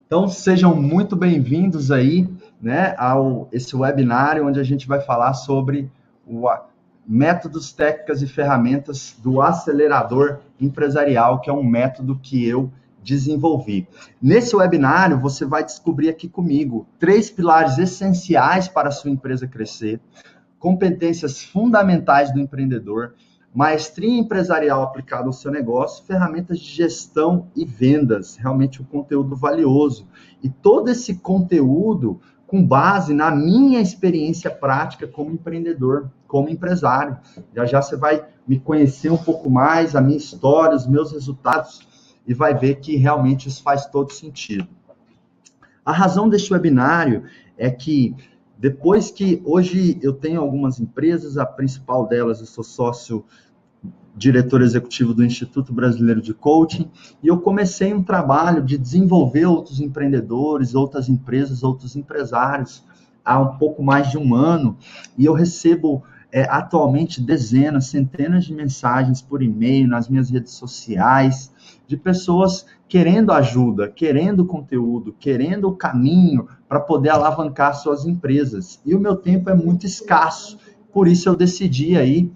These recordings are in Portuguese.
Então, sejam muito bem-vindos aí, né, ao esse webinário onde a gente vai falar sobre métodos, técnicas e ferramentas do acelerador empresarial, que é um método que eu desenvolvi. Nesse webinário, você vai descobrir aqui comigo 3 pilares essenciais para a sua empresa crescer, competências fundamentais do empreendedor, maestria empresarial aplicada ao seu negócio, ferramentas de gestão e vendas, realmente um conteúdo valioso. E todo esse conteúdo com base na minha experiência prática como empreendedor, como empresário. Já já você vai me conhecer um pouco mais, a minha história, os meus resultados, e vai ver que realmente isso faz todo sentido. A razão deste webinário é que depois que hoje eu tenho algumas empresas, a principal delas eu sou sócio diretor executivo do Instituto Brasileiro de Coaching, e eu comecei um trabalho de desenvolver outros empreendedores, outras empresas, outros empresários há um pouco mais de um ano, e eu recebo atualmente dezenas, centenas de mensagens por e-mail, nas minhas redes sociais, de pessoas querendo ajuda, querendo conteúdo, querendo o caminho para poder alavancar suas empresas. E o meu tempo é muito escasso, por isso eu decidi aí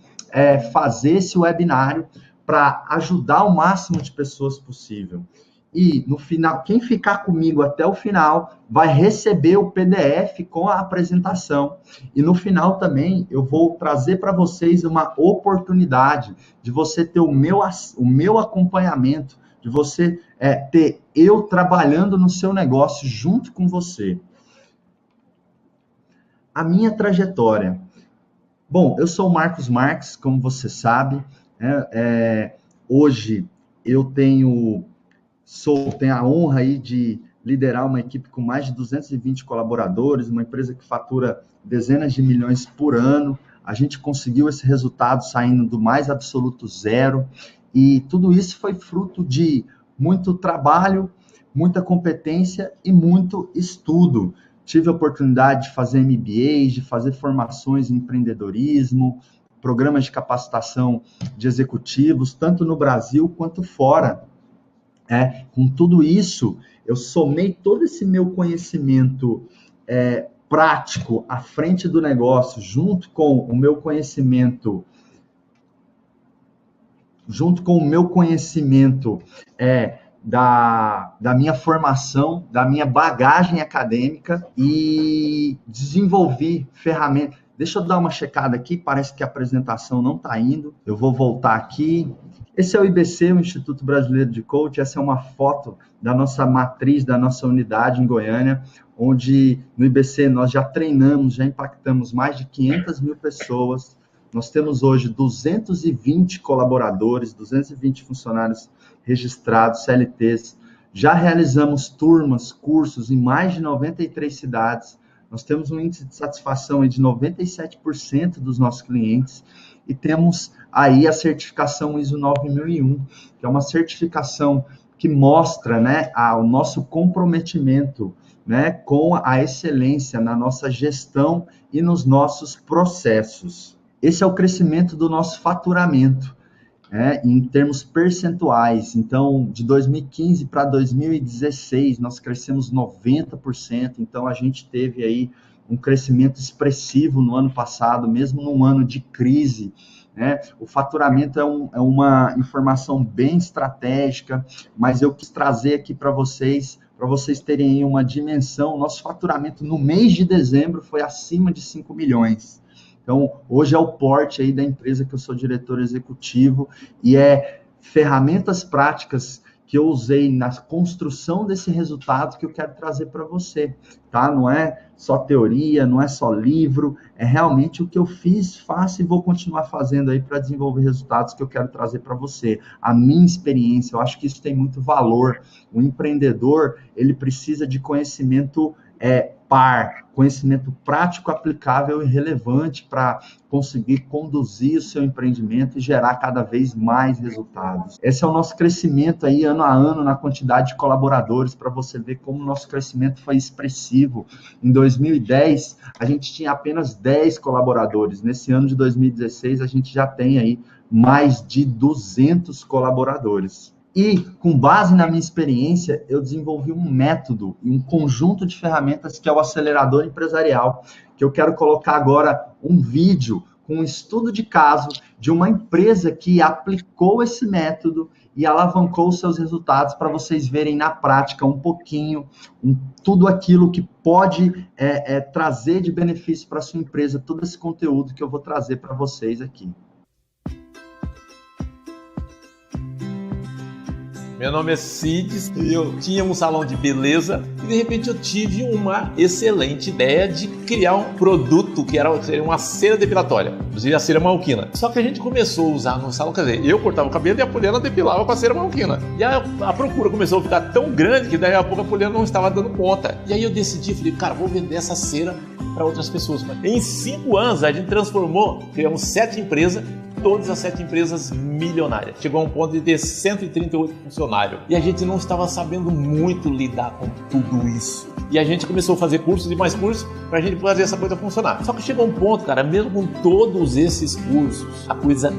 fazer esse webinário para ajudar o máximo de pessoas possível. E no final, quem ficar comigo até o final vai receber o PDF com a apresentação. E no final também eu vou trazer para vocês uma oportunidade de você ter o meu acompanhamento, de você ter eu trabalhando no seu negócio junto com você. A minha trajetória. Bom, eu sou o Marcos Marques, como você sabe. Hoje eu tenho a honra aí de liderar uma equipe com mais de 220 colaboradores, uma empresa que fatura dezenas de milhões por ano. A gente conseguiu esse resultado saindo do mais absoluto zero. E tudo isso foi fruto de muito trabalho, muita competência e muito estudo. Tive a oportunidade de fazer MBAs, de fazer formações em empreendedorismo, programas de capacitação de executivos, tanto no Brasil quanto fora. Com tudo isso, eu somei todo esse meu conhecimento prático à frente do negócio, junto com o meu conhecimento da minha formação, da minha bagagem acadêmica, e desenvolvi ferramentas. Deixa eu dar uma checada aqui, parece que a apresentação não está indo. Eu vou voltar aqui. Esse é o IBC, o Instituto Brasileiro de Coaching. Essa é uma foto da nossa matriz, da nossa unidade em Goiânia, onde no IBC nós já treinamos, já impactamos mais de 500 mil pessoas. Nós temos hoje 220 colaboradores, 220 funcionários registrados, CLTs. Já realizamos turmas, cursos em mais de 93 cidades. Nós temos um índice de satisfação de 97% dos nossos clientes e temos aí a certificação ISO 9001, que é uma certificação que mostra, né, o nosso comprometimento, né, com a excelência na nossa gestão e nos nossos processos. Esse é o crescimento do nosso faturamento, em termos percentuais. Então, de 2015 para 2016, nós crescemos 90%. Então, a gente teve aí um crescimento expressivo no ano passado, mesmo num ano de crise. O faturamento é uma informação bem estratégica, mas eu quis trazer aqui para vocês terem uma dimensão. Nosso faturamento no mês de dezembro foi acima de 5 milhões. Então, hoje é o porte aí da empresa que eu sou diretor executivo, e ferramentas práticas que eu usei na construção desse resultado que eu quero trazer para você, tá? Não é só teoria, não é só livro, é realmente o que eu fiz, faço e vou continuar fazendo aí para desenvolver resultados que eu quero trazer para você. A minha experiência, eu acho que isso tem muito valor. O empreendedor, ele precisa de conhecimento conhecimento prático, aplicável e relevante para conseguir conduzir o seu empreendimento e gerar cada vez mais resultados. Esse é o nosso crescimento aí, ano a ano, na quantidade de colaboradores, para você ver como o nosso crescimento foi expressivo. Em 2010, a gente tinha apenas 10 colaboradores. Nesse ano de 2016, a gente já tem aí mais de 200 colaboradores. E, com base na minha experiência, eu desenvolvi um método e um conjunto de ferramentas que é o acelerador empresarial, que eu quero colocar agora um vídeo com um estudo de caso de uma empresa que aplicou esse método e alavancou seus resultados para vocês verem na prática um pouquinho tudo aquilo que pode trazer de benefício para a sua empresa, todo esse conteúdo que eu vou trazer para vocês aqui. Meu nome é Cides, eu tinha um salão de beleza e de repente eu tive uma excelente ideia de criar um produto que seria uma cera depilatória, inclusive a cera marroquina. Só que a gente começou a usar no salão, quer dizer, eu cortava o cabelo e a Poliana depilava com a cera marroquina. E a procura começou a ficar tão grande que daí a pouco a Poliana não estava dando conta. E aí eu decidi, falei, cara, vou vender essa cera para outras pessoas. Em 5 anos a gente transformou, criamos 7 empresas, todas as 7 empresas milionárias. Chegou a um ponto de ter 138 funcionários. E a gente não estava sabendo muito lidar com tudo isso. E a gente começou a fazer cursos e mais cursos para a gente fazer essa coisa funcionar. Só que chegou um ponto, cara, mesmo com todos esses cursos, a coisa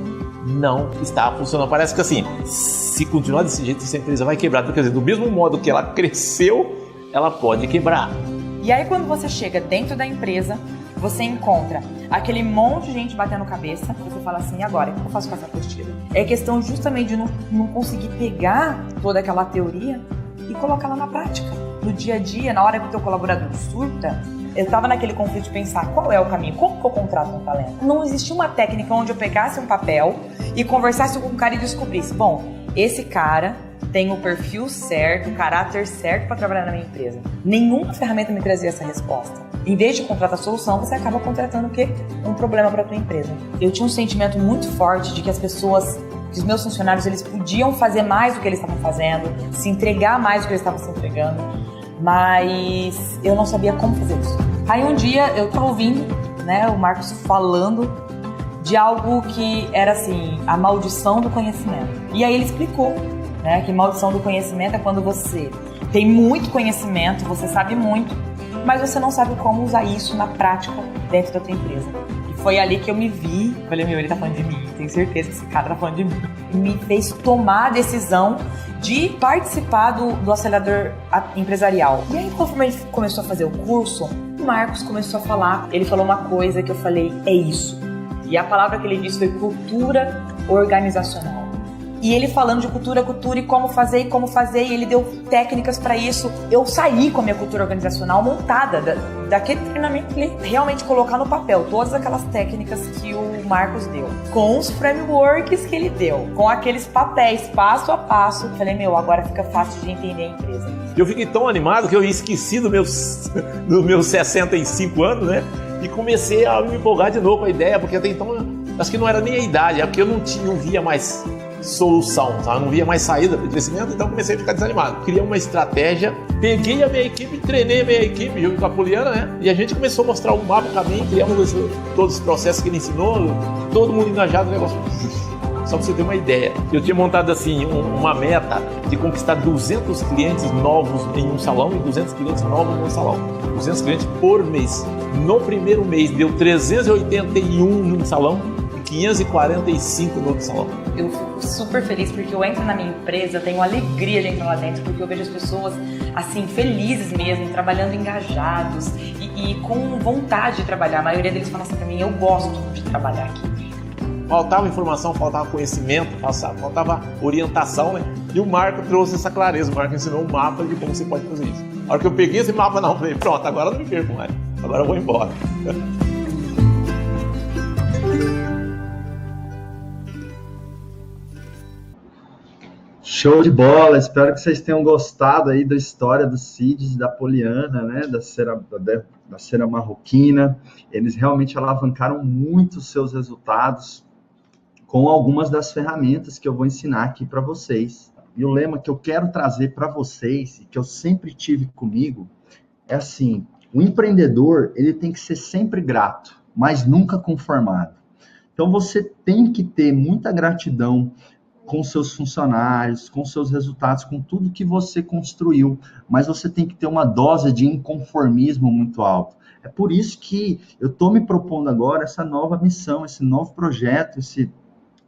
não está funcionando. Parece que assim, se continuar desse jeito, essa empresa vai quebrar. Quer dizer, do mesmo modo que ela cresceu, ela pode quebrar. E aí quando você chega dentro da empresa, você encontra aquele monte de gente batendo cabeça, você fala assim, e agora, o que eu faço com essa apostila? É questão justamente de não conseguir pegar toda aquela teoria e colocá-la na prática. No dia a dia, na hora que o teu colaborador surta, eu estava naquele conflito de pensar qual é o caminho, como que eu contrato um talento? Não existia uma técnica onde eu pegasse um papel e conversasse com o cara e descobrisse, bom, esse cara tem o perfil certo, o caráter certo para trabalhar na minha empresa. Nenhuma ferramenta me trazia essa resposta. Em vez de contratar a solução, você acaba contratando o quê? Um problema para a tua empresa. Eu tinha um sentimento muito forte de que as pessoas, que os meus funcionários, eles podiam fazer mais do que eles estavam fazendo, se entregar mais do que eles estavam se entregando, mas eu não sabia como fazer isso. Aí um dia eu estava ouvindo, né, o Marcos falando de algo que era assim, a maldição do conhecimento. E aí ele explicou, né, que maldição do conhecimento é quando você tem muito conhecimento, você sabe muito, mas você não sabe como usar isso na prática dentro da tua empresa. E foi ali que eu me vi, falei, meu, ele tá falando de mim, tenho certeza que esse cara tá falando de mim. E me fez tomar a decisão de participar do acelerador empresarial. E aí, conforme ele começou a fazer o curso, o Marcos começou a falar, ele falou uma coisa que eu falei, é isso. E a palavra que ele disse foi cultura organizacional. E ele falando de cultura e como fazer, e ele deu técnicas para isso. Eu saí com a minha cultura organizacional montada daquele treinamento, ele realmente colocar no papel todas aquelas técnicas que o Marcos deu, com os frameworks que ele deu, com aqueles papéis passo a passo. Falei, meu, agora fica fácil de entender a empresa. Eu fiquei tão animado que eu esqueci dos meus 65 anos, né? E comecei a me empolgar de novo com a ideia, porque até então acho que não era nem a idade, é porque eu não via mais solução, sabe? Eu não via mais saída para o crescimento, então comecei a ficar desanimado. Criei uma estratégia, peguei a minha equipe, treinei a minha equipe, junto com a Poliana, né? E a gente começou a mostrar um mapa, o caminho, criamos todos os processos que ele ensinou, todo mundo engajado no negócio. Só para você ter uma ideia, eu tinha montado assim uma meta de conquistar 200 clientes novos em um salão e 200 clientes novos no salão. 200 clientes por mês. No primeiro mês deu 381 num salão e 545 no outro salão. Eu fico super feliz porque eu entro na minha empresa, tenho alegria de entrar lá dentro, porque eu vejo as pessoas assim, felizes mesmo, trabalhando engajados e com vontade de trabalhar. A maioria deles fala assim pra mim, eu gosto de trabalhar aqui. Faltava informação, faltava conhecimento, faltava orientação, né? E o Marco trouxe essa clareza, o Marco ensinou um mapa de como você pode fazer isso. A hora que eu peguei esse mapa, não, falei, pronto, agora eu não me perco mais, agora eu vou embora. Show de bola, espero que vocês tenham gostado aí da história do Cides e da Poliana, né, da cera marroquina. Eles realmente alavancaram muito os seus resultados com algumas das ferramentas que eu vou ensinar aqui para vocês. E o lema que eu quero trazer para vocês, e que eu sempre tive comigo, é assim, o empreendedor, ele tem que ser sempre grato, mas nunca conformado. Então, você tem que ter muita gratidão com seus funcionários, com seus resultados, com tudo que você construiu, mas você tem que ter uma dose de inconformismo muito alta. É por isso que eu estou me propondo agora essa nova missão, esse novo projeto, esse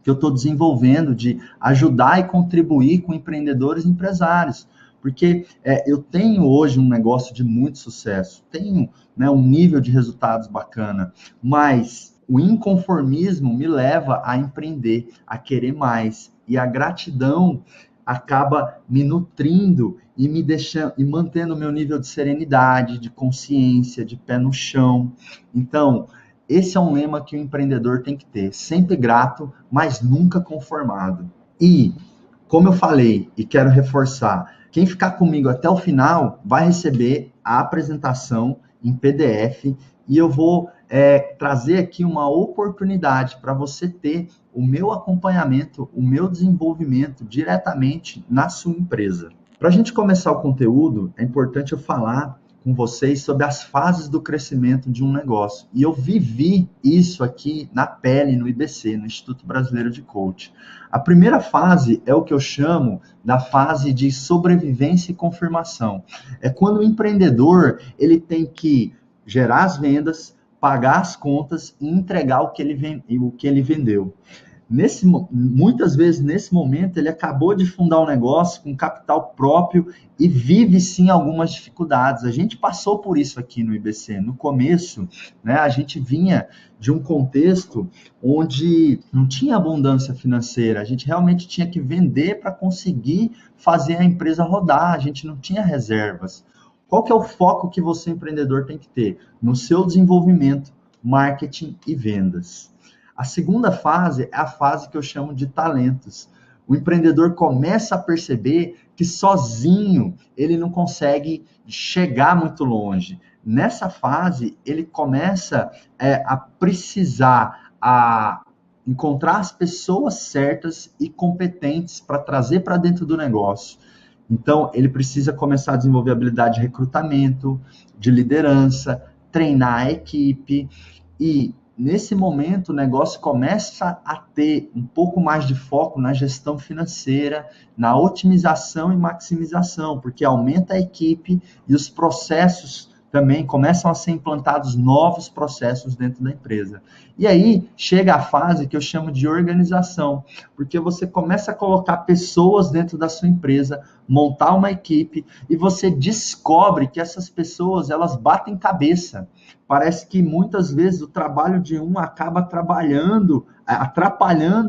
que eu estou desenvolvendo de ajudar e contribuir com empreendedores e empresários. Porque eu tenho hoje um negócio de muito sucesso, tenho, né, um nível de resultados bacana, mas o inconformismo me leva a empreender, a querer mais. E a gratidão acaba me nutrindo e me deixando e mantendo o meu nível de serenidade, de consciência, de pé no chão. Então, esse é um lema que o empreendedor tem que ter, sempre grato, mas nunca conformado. E, como eu falei e quero reforçar, quem ficar comigo até o final vai receber a apresentação em PDF e eu vou trazer aqui uma oportunidade para você ter o meu acompanhamento, o meu desenvolvimento diretamente na sua empresa. Para a gente começar o conteúdo, é importante eu falar com vocês sobre as fases do crescimento de um negócio. E eu vivi isso aqui na pele no IBC, no Instituto Brasileiro de Coaching. A primeira fase é o que eu chamo da fase de sobrevivência e confirmação. É quando o empreendedor ele tem que gerar as vendas, pagar as contas e entregar o que ele vendeu. Muitas vezes, nesse momento, ele acabou de fundar um negócio com capital próprio e vive, sim, algumas dificuldades. A gente passou por isso aqui no IBC. No começo, né, a gente vinha de um contexto onde não tinha abundância financeira. A gente realmente tinha que vender para conseguir fazer a empresa rodar. A gente não tinha reservas. Qual que é o foco que você, empreendedor, tem que ter? No seu desenvolvimento, marketing e vendas. A segunda fase é a fase que eu chamo de talentos. O empreendedor começa a perceber que sozinho ele não consegue chegar muito longe. Nessa fase, ele começa a precisar encontrar as pessoas certas e competentes para trazer para dentro do negócio. Então, ele precisa começar a desenvolver habilidade de recrutamento, de liderança, treinar a equipe e nesse momento, o negócio começa a ter um pouco mais de foco na gestão financeira, na otimização e maximização, porque aumenta a equipe e os processos também começam a ser implantados novos processos dentro da empresa. E aí chega a fase que eu chamo de organização, porque você começa a colocar pessoas dentro da sua empresa, montar uma equipe e você descobre que essas pessoas, elas batem cabeça. Parece que muitas vezes o trabalho de um acaba atrapalhando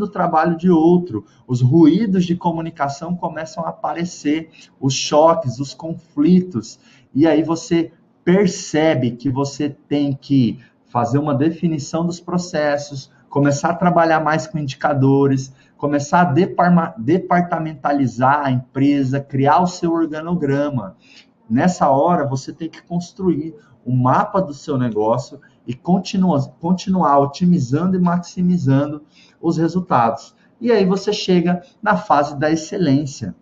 o trabalho de outro. Os ruídos de comunicação começam a aparecer, os choques, os conflitos. E aí você percebe que você tem que fazer uma definição dos processos, começar a trabalhar mais com indicadores, começar a departamentalizar a empresa, criar o seu organograma. Nessa hora, você tem que construir o mapa do seu negócio e continuar otimizando e maximizando os resultados. E aí você chega na fase da excelência,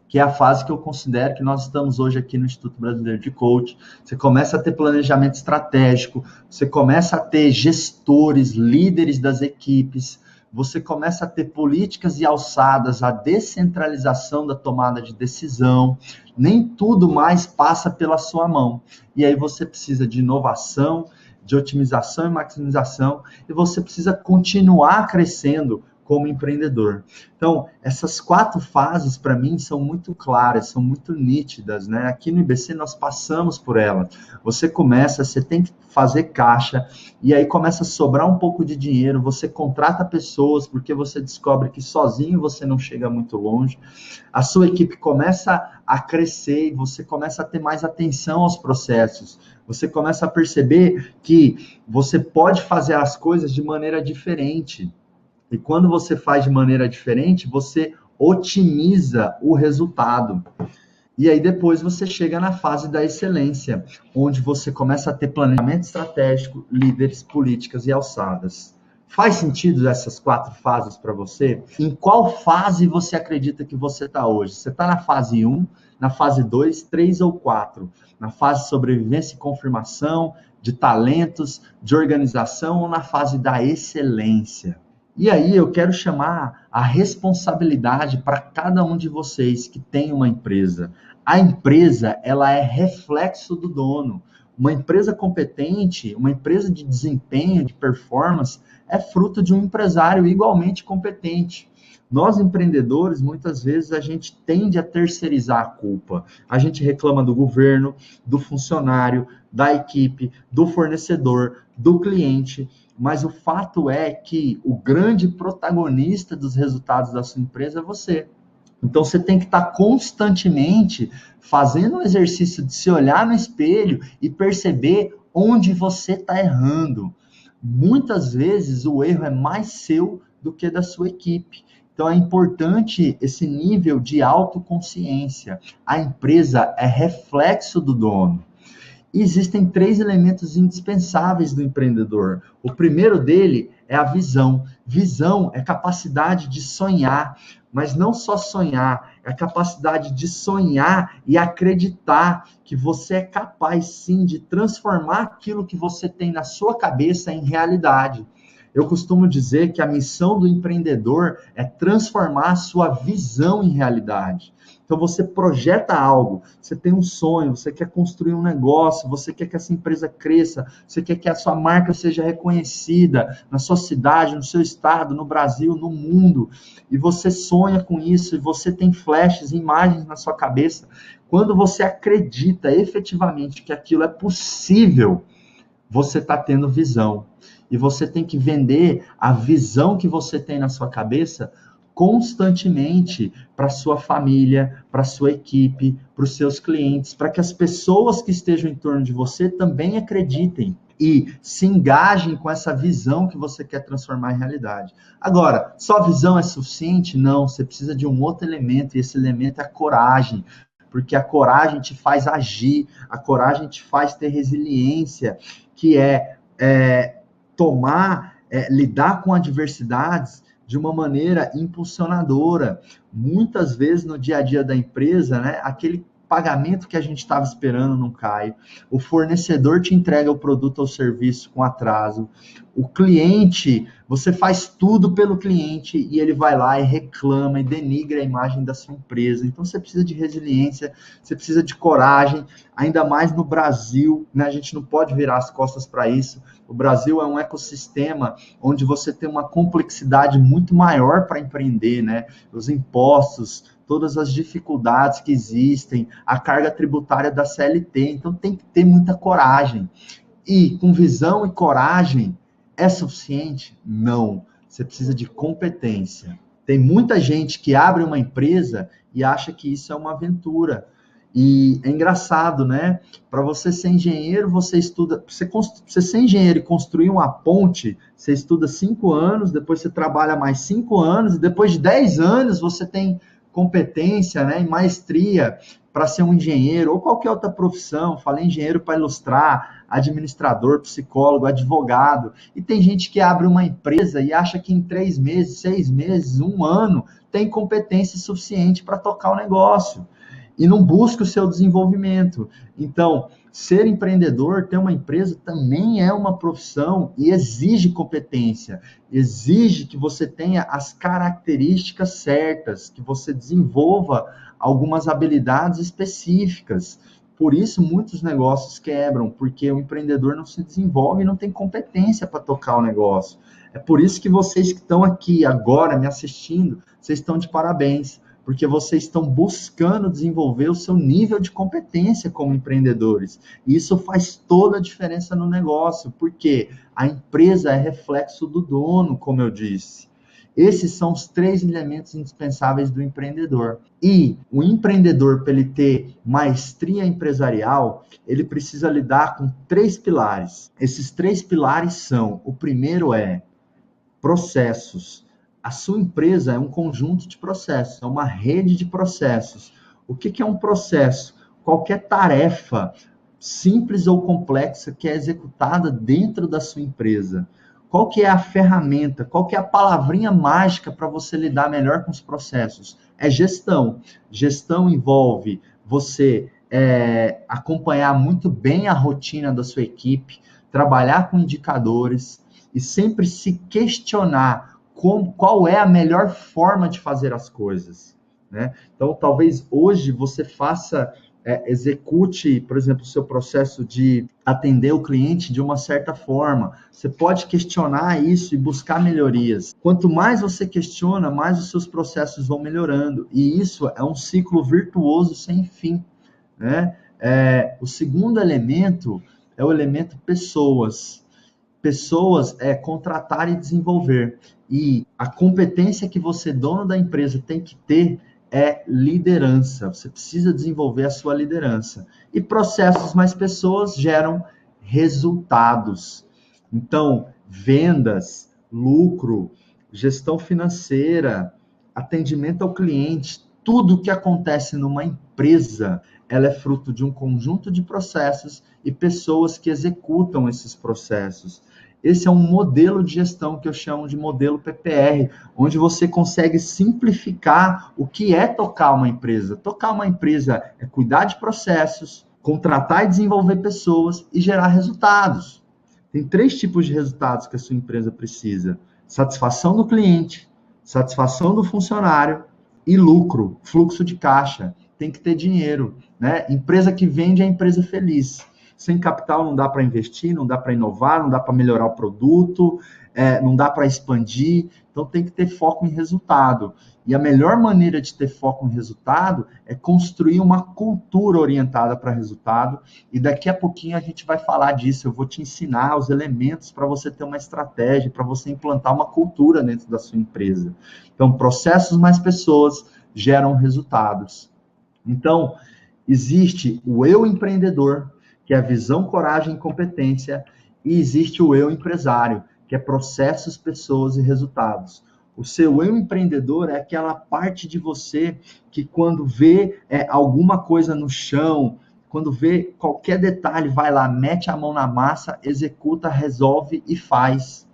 que é a fase que eu considero que nós estamos hoje aqui no Instituto Brasileiro de Coaching. Você começa a ter planejamento estratégico, você começa a ter gestores, líderes das equipes, você começa a ter políticas e alçadas, a descentralização da tomada de decisão, nem tudo mais passa pela sua mão. E aí você precisa de inovação, de otimização e maximização, e você precisa continuar crescendo como empreendedor. Então, essas 4 fases, para mim, são muito claras, são muito nítidas, né? Aqui no IBC, nós passamos por elas. Você tem que fazer caixa, e aí começa a sobrar um pouco de dinheiro, você contrata pessoas, porque você descobre que sozinho você não chega muito longe. A sua equipe começa a crescer, e você começa a ter mais atenção aos processos. Você começa a perceber que você pode fazer as coisas de maneira diferente. E quando você faz de maneira diferente, você otimiza o resultado. E aí depois você chega na fase da excelência, onde você começa a ter planejamento estratégico, líderes, políticas e alçadas. Faz sentido essas 4 fases para você? Em qual fase você acredita que você está hoje? Você está na fase 1, na fase 2, 3 ou 4? Na fase de sobrevivência e confirmação, de talentos, de organização ou na fase da excelência? E aí eu quero chamar a responsabilidade para cada um de vocês que tem uma empresa. A empresa, ela é reflexo do dono. Uma empresa competente, uma empresa de desempenho, de performance, é fruto de um empresário igualmente competente. Nós, empreendedores, muitas vezes a gente tende a terceirizar a culpa. A gente reclama do governo, do funcionário, da equipe, do fornecedor, do cliente, mas o fato é que o grande protagonista dos resultados da sua empresa é você. Então, você tem que estar constantemente fazendo o exercício de se olhar no espelho e perceber onde você está errando. Muitas vezes, o erro é mais seu do que da sua equipe. Então, é importante esse nível de autoconsciência. A empresa é reflexo do dono. E existem 3 elementos indispensáveis do empreendedor. O primeiro dele é a visão. Visão é capacidade de sonhar, mas não só sonhar, é a capacidade de sonhar e acreditar que você é capaz, sim, de transformar aquilo que você tem na sua cabeça em realidade. Eu costumo dizer que a missão do empreendedor é transformar a sua visão em realidade. Então você projeta algo, você tem um sonho, você quer construir um negócio, você quer que essa empresa cresça, você quer que a sua marca seja reconhecida na sua cidade, no seu estado, no Brasil, no mundo. E você sonha com isso, e você tem flashes, imagens na sua cabeça. Quando você acredita efetivamente que aquilo é possível, você está tendo visão. E você tem que vender a visão que você tem na sua cabeça constantemente para sua família, para sua equipe, para os seus clientes, para que as pessoas que estejam em torno de você também acreditem e se engajem com essa visão que você quer transformar em realidade. Agora, só visão é suficiente? Não, você precisa de um outro elemento, e esse elemento é a coragem. Porque a coragem te faz agir, a coragem te faz ter resiliência, que é lidar com adversidades de uma maneira impulsionadora. Muitas vezes no dia a dia da empresa, né, aquele pagamento que a gente estava esperando não cai, o fornecedor te entrega o produto ou serviço com atraso, o cliente, você faz tudo pelo cliente e ele vai lá e reclama e denigra a imagem da sua empresa. Então você precisa de resiliência, você precisa de coragem, ainda mais no Brasil, né? A gente não pode virar as costas para isso. O Brasil é um ecossistema onde você tem uma complexidade muito maior para empreender, né? Os impostos, todas as dificuldades que existem, a carga tributária da CLT, então tem que ter muita coragem. E com visão e coragem, é suficiente? Não. Você precisa de competência. Tem muita gente que abre uma empresa e acha que isso é uma aventura. E é engraçado, né? Para você ser engenheiro, você estuda... Para você ser engenheiro e construir uma ponte, você estuda 5 anos, depois você trabalha mais 5 anos, e depois de 10 anos você tem competência, né, e maestria para ser um engenheiro ou qualquer outra profissão. Falei engenheiro para ilustrar, administrador, psicólogo, advogado. E tem gente que abre uma empresa e acha que em 3 meses, 6 meses, 1 ano, tem competência suficiente para tocar o negócio. E não busca o seu desenvolvimento. Então, ser empreendedor, ter uma empresa, também é uma profissão e exige competência. Exige que você tenha as características certas, que você desenvolva algumas habilidades específicas. Por isso, muitos negócios quebram, porque o empreendedor não se desenvolve e não tem competência para tocar o negócio. É por isso que vocês que estão aqui agora me assistindo, vocês estão de parabéns, porque vocês estão buscando desenvolver o seu nível de competência como empreendedores. E isso faz toda a diferença no negócio, porque a empresa é reflexo do dono, como eu disse. Esses são os 3 elementos indispensáveis do empreendedor. E o empreendedor, para ele ter maestria empresarial, ele precisa lidar com 3 pilares. Esses 3 pilares são: o primeiro é processos. A sua empresa é um conjunto de processos, é uma rede de processos. O que é um processo? Qualquer tarefa, simples ou complexa, que é executada dentro da sua empresa. Qual que é a ferramenta? Qual que é a palavrinha mágica para você lidar melhor com os processos? É gestão. Gestão envolve você acompanhar muito bem a rotina da sua equipe, trabalhar com indicadores e sempre se questionar qual é a melhor forma de fazer as coisas, né? Então, talvez hoje você faça execute, por exemplo, o seu processo de atender o cliente de uma certa forma. Você pode questionar isso e buscar melhorias. Quanto mais você questiona, mais os seus processos vão melhorando. E isso é um ciclo virtuoso sem fim, né? O segundo elemento é o elemento pessoas. Pessoas é contratar e desenvolver. E a competência que você, dono da empresa, tem que ter é liderança. Você precisa desenvolver a sua liderança. E processos mais pessoas geram resultados. Então, vendas, lucro, gestão financeira, atendimento ao cliente, tudo que acontece numa empresa, ela é fruto de um conjunto de processos e pessoas que executam esses processos. Esse é um modelo de gestão que eu chamo de modelo PPR, onde você consegue simplificar o que é tocar uma empresa. Tocar uma empresa é cuidar de processos, contratar e desenvolver pessoas e gerar resultados. Tem 3 tipos de resultados que a sua empresa precisa: satisfação do cliente, satisfação do funcionário e lucro, fluxo de caixa. Tem que ter dinheiro, né? Empresa que vende é empresa feliz. Sem capital não dá para investir, não dá para inovar, não dá para melhorar o produto, não dá para expandir. Então tem que ter foco em resultado. E a melhor maneira de ter foco em resultado é construir uma cultura orientada para resultado. E daqui a pouquinho a gente vai falar disso. Eu vou te ensinar os elementos para você ter uma estratégia, para você implantar uma cultura dentro da sua empresa. Então, processos mais pessoas geram resultados. Então, existe o eu empreendedor, que é a visão, coragem e competência, e existe o eu empresário, que é processos, pessoas e resultados. O seu eu empreendedor é aquela parte de você que quando vê alguma coisa no chão, quando vê qualquer detalhe, vai lá, mete a mão na massa, executa, resolve e faz.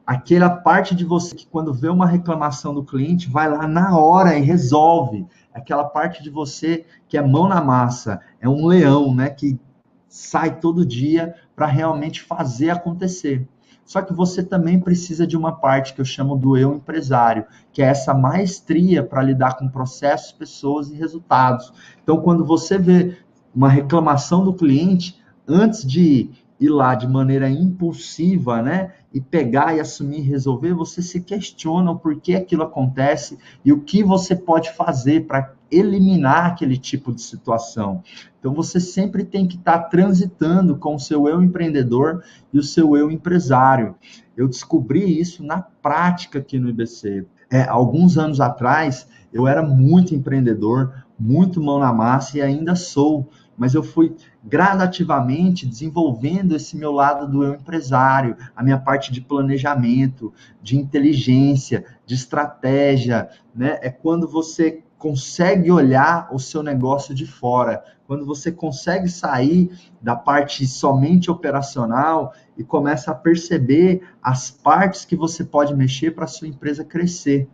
Aquela parte de você que quando vê uma reclamação do cliente, vai lá na hora e resolve. Aquela parte de você que é mão na massa, é um leão, né, que sai todo dia para realmente fazer acontecer. Só que você também precisa de uma parte que eu chamo do eu empresário, que é essa maestria para lidar com processos, pessoas e resultados. Então, quando você vê uma reclamação do cliente, antes de ir lá de maneira impulsiva, né, e pegar e assumir e resolver, você se questiona o porquê aquilo acontece e o que você pode fazer para eliminar aquele tipo de situação. Então, você sempre tem que estar transitando com o seu eu empreendedor e o seu eu empresário. Eu descobri isso na prática aqui no IBC. Alguns anos atrás, eu era muito empreendedor, muito mão na massa e ainda sou, mas eu fui gradativamente desenvolvendo esse meu lado do eu empresário, a minha parte de planejamento, de inteligência, de estratégia, né? É quando você consegue olhar o seu negócio de fora, quando você consegue sair da parte somente operacional e começa a perceber as partes que você pode mexer para a sua empresa crescer.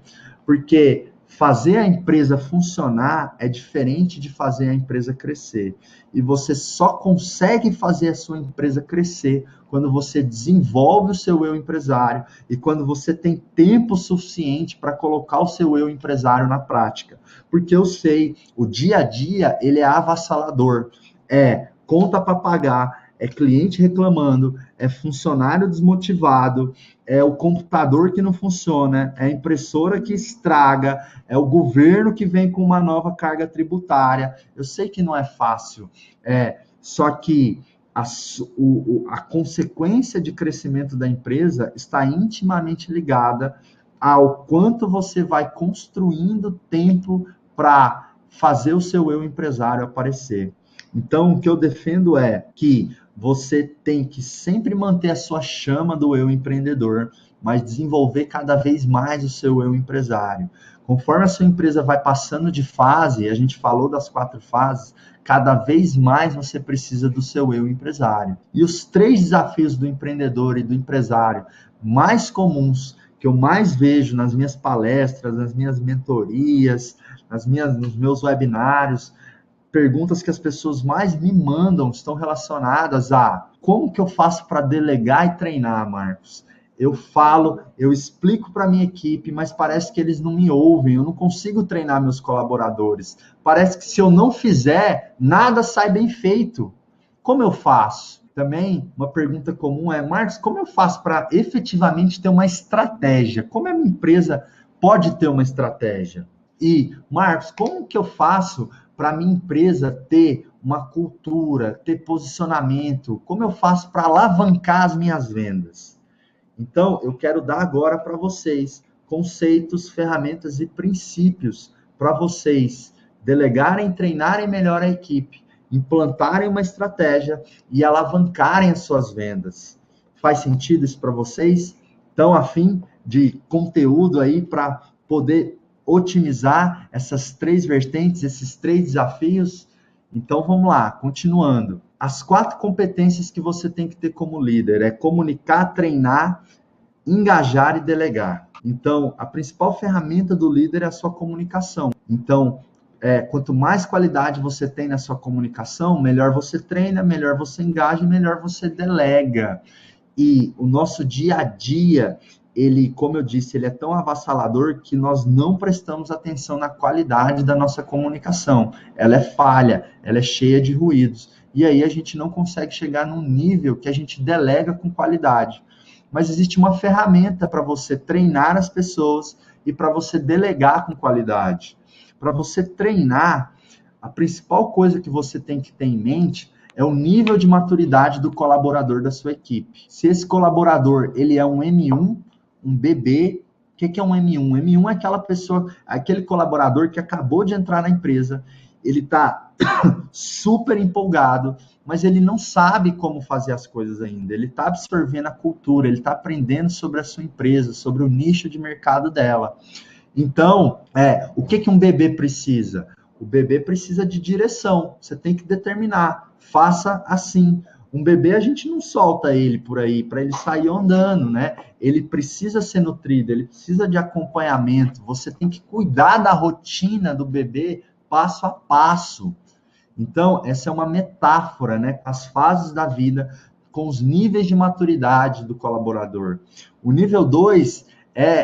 Porque fazer a empresa funcionar é diferente de fazer a empresa crescer. E você só consegue fazer a sua empresa crescer quando você desenvolve o seu eu empresário e quando você tem tempo suficiente para colocar o seu eu empresário na prática. Porque eu sei, o dia a dia, ele é avassalador. É conta para pagar, é cliente reclamando, é funcionário desmotivado, é o computador que não funciona, é a impressora que estraga, é o governo que vem com uma nova carga tributária. Eu sei que não é fácil, só que a consequência de crescimento da empresa está intimamente ligada ao quanto você vai construindo tempo para fazer o seu eu empresário aparecer. Então, o que eu defendo é que você tem que sempre manter a sua chama do eu empreendedor, mas desenvolver cada vez mais o seu eu empresário. Conforme a sua empresa vai passando de fase, a gente falou das 4 fases, cada vez mais você precisa do seu eu empresário. E os 3 desafios do empreendedor e do empresário mais comuns, que eu mais vejo nas minhas palestras, nas minhas mentorias, nos meus webinários, perguntas que as pessoas mais me mandam estão relacionadas a como que eu faço para delegar e treinar, Marcos? eu falo, eu explico para a minha equipe, mas parece que eles não me ouvem, eu não consigo treinar meus colaboradores. Parece que se eu não fizer, nada sai bem feito. Como eu faço? Também, uma pergunta comum é, Marcos, como eu faço para efetivamente ter uma estratégia? Como a minha empresa pode ter uma estratégia? E, Marcos, como que eu faço para a minha empresa ter uma cultura, ter posicionamento? Como eu faço para alavancar as minhas vendas? Então, eu quero dar agora para vocês conceitos, ferramentas e princípios para vocês delegarem, treinarem melhor a equipe, implantarem uma estratégia e alavancarem as suas vendas. Faz sentido isso para vocês? Estão a fim de conteúdo aí para poder otimizar essas 3 vertentes, esses 3 desafios? Então, vamos lá, continuando. As 4 competências que você tem que ter como líder é comunicar, treinar, engajar e delegar. Então, a principal ferramenta do líder é a sua comunicação. Então, quanto mais qualidade você tem na sua comunicação, melhor você treina, melhor você engaja, melhor você delega. E o nosso dia a dia, ele, como eu disse, ele é tão avassalador que nós não prestamos atenção na qualidade da nossa comunicação. Ela é falha, ela é cheia de ruídos. E aí a gente não consegue chegar num nível que a gente delega com qualidade. Mas existe uma ferramenta para você treinar as pessoas e para você delegar com qualidade. Para você treinar, a principal coisa que você tem que ter em mente é o nível de maturidade do colaborador da sua equipe. Se esse colaborador ele é um M1, um BB, o que é um M1? M1 é aquela pessoa, aquele colaborador que acabou de entrar na empresa, ele está super empolgado, mas ele não sabe como fazer as coisas ainda. Ele está absorvendo a cultura, ele está aprendendo sobre a sua empresa, sobre o nicho de mercado dela. Então, o que um bebê precisa? O bebê precisa de direção. Você tem que determinar. Faça assim. Um bebê, a gente não solta ele por aí para ele sair andando, né? Ele precisa ser nutrido, ele precisa de acompanhamento. Você tem que cuidar da rotina do bebê passo a passo. Então, essa é uma metáfora, né? As fases da vida com os níveis de maturidade do colaborador. O nível 2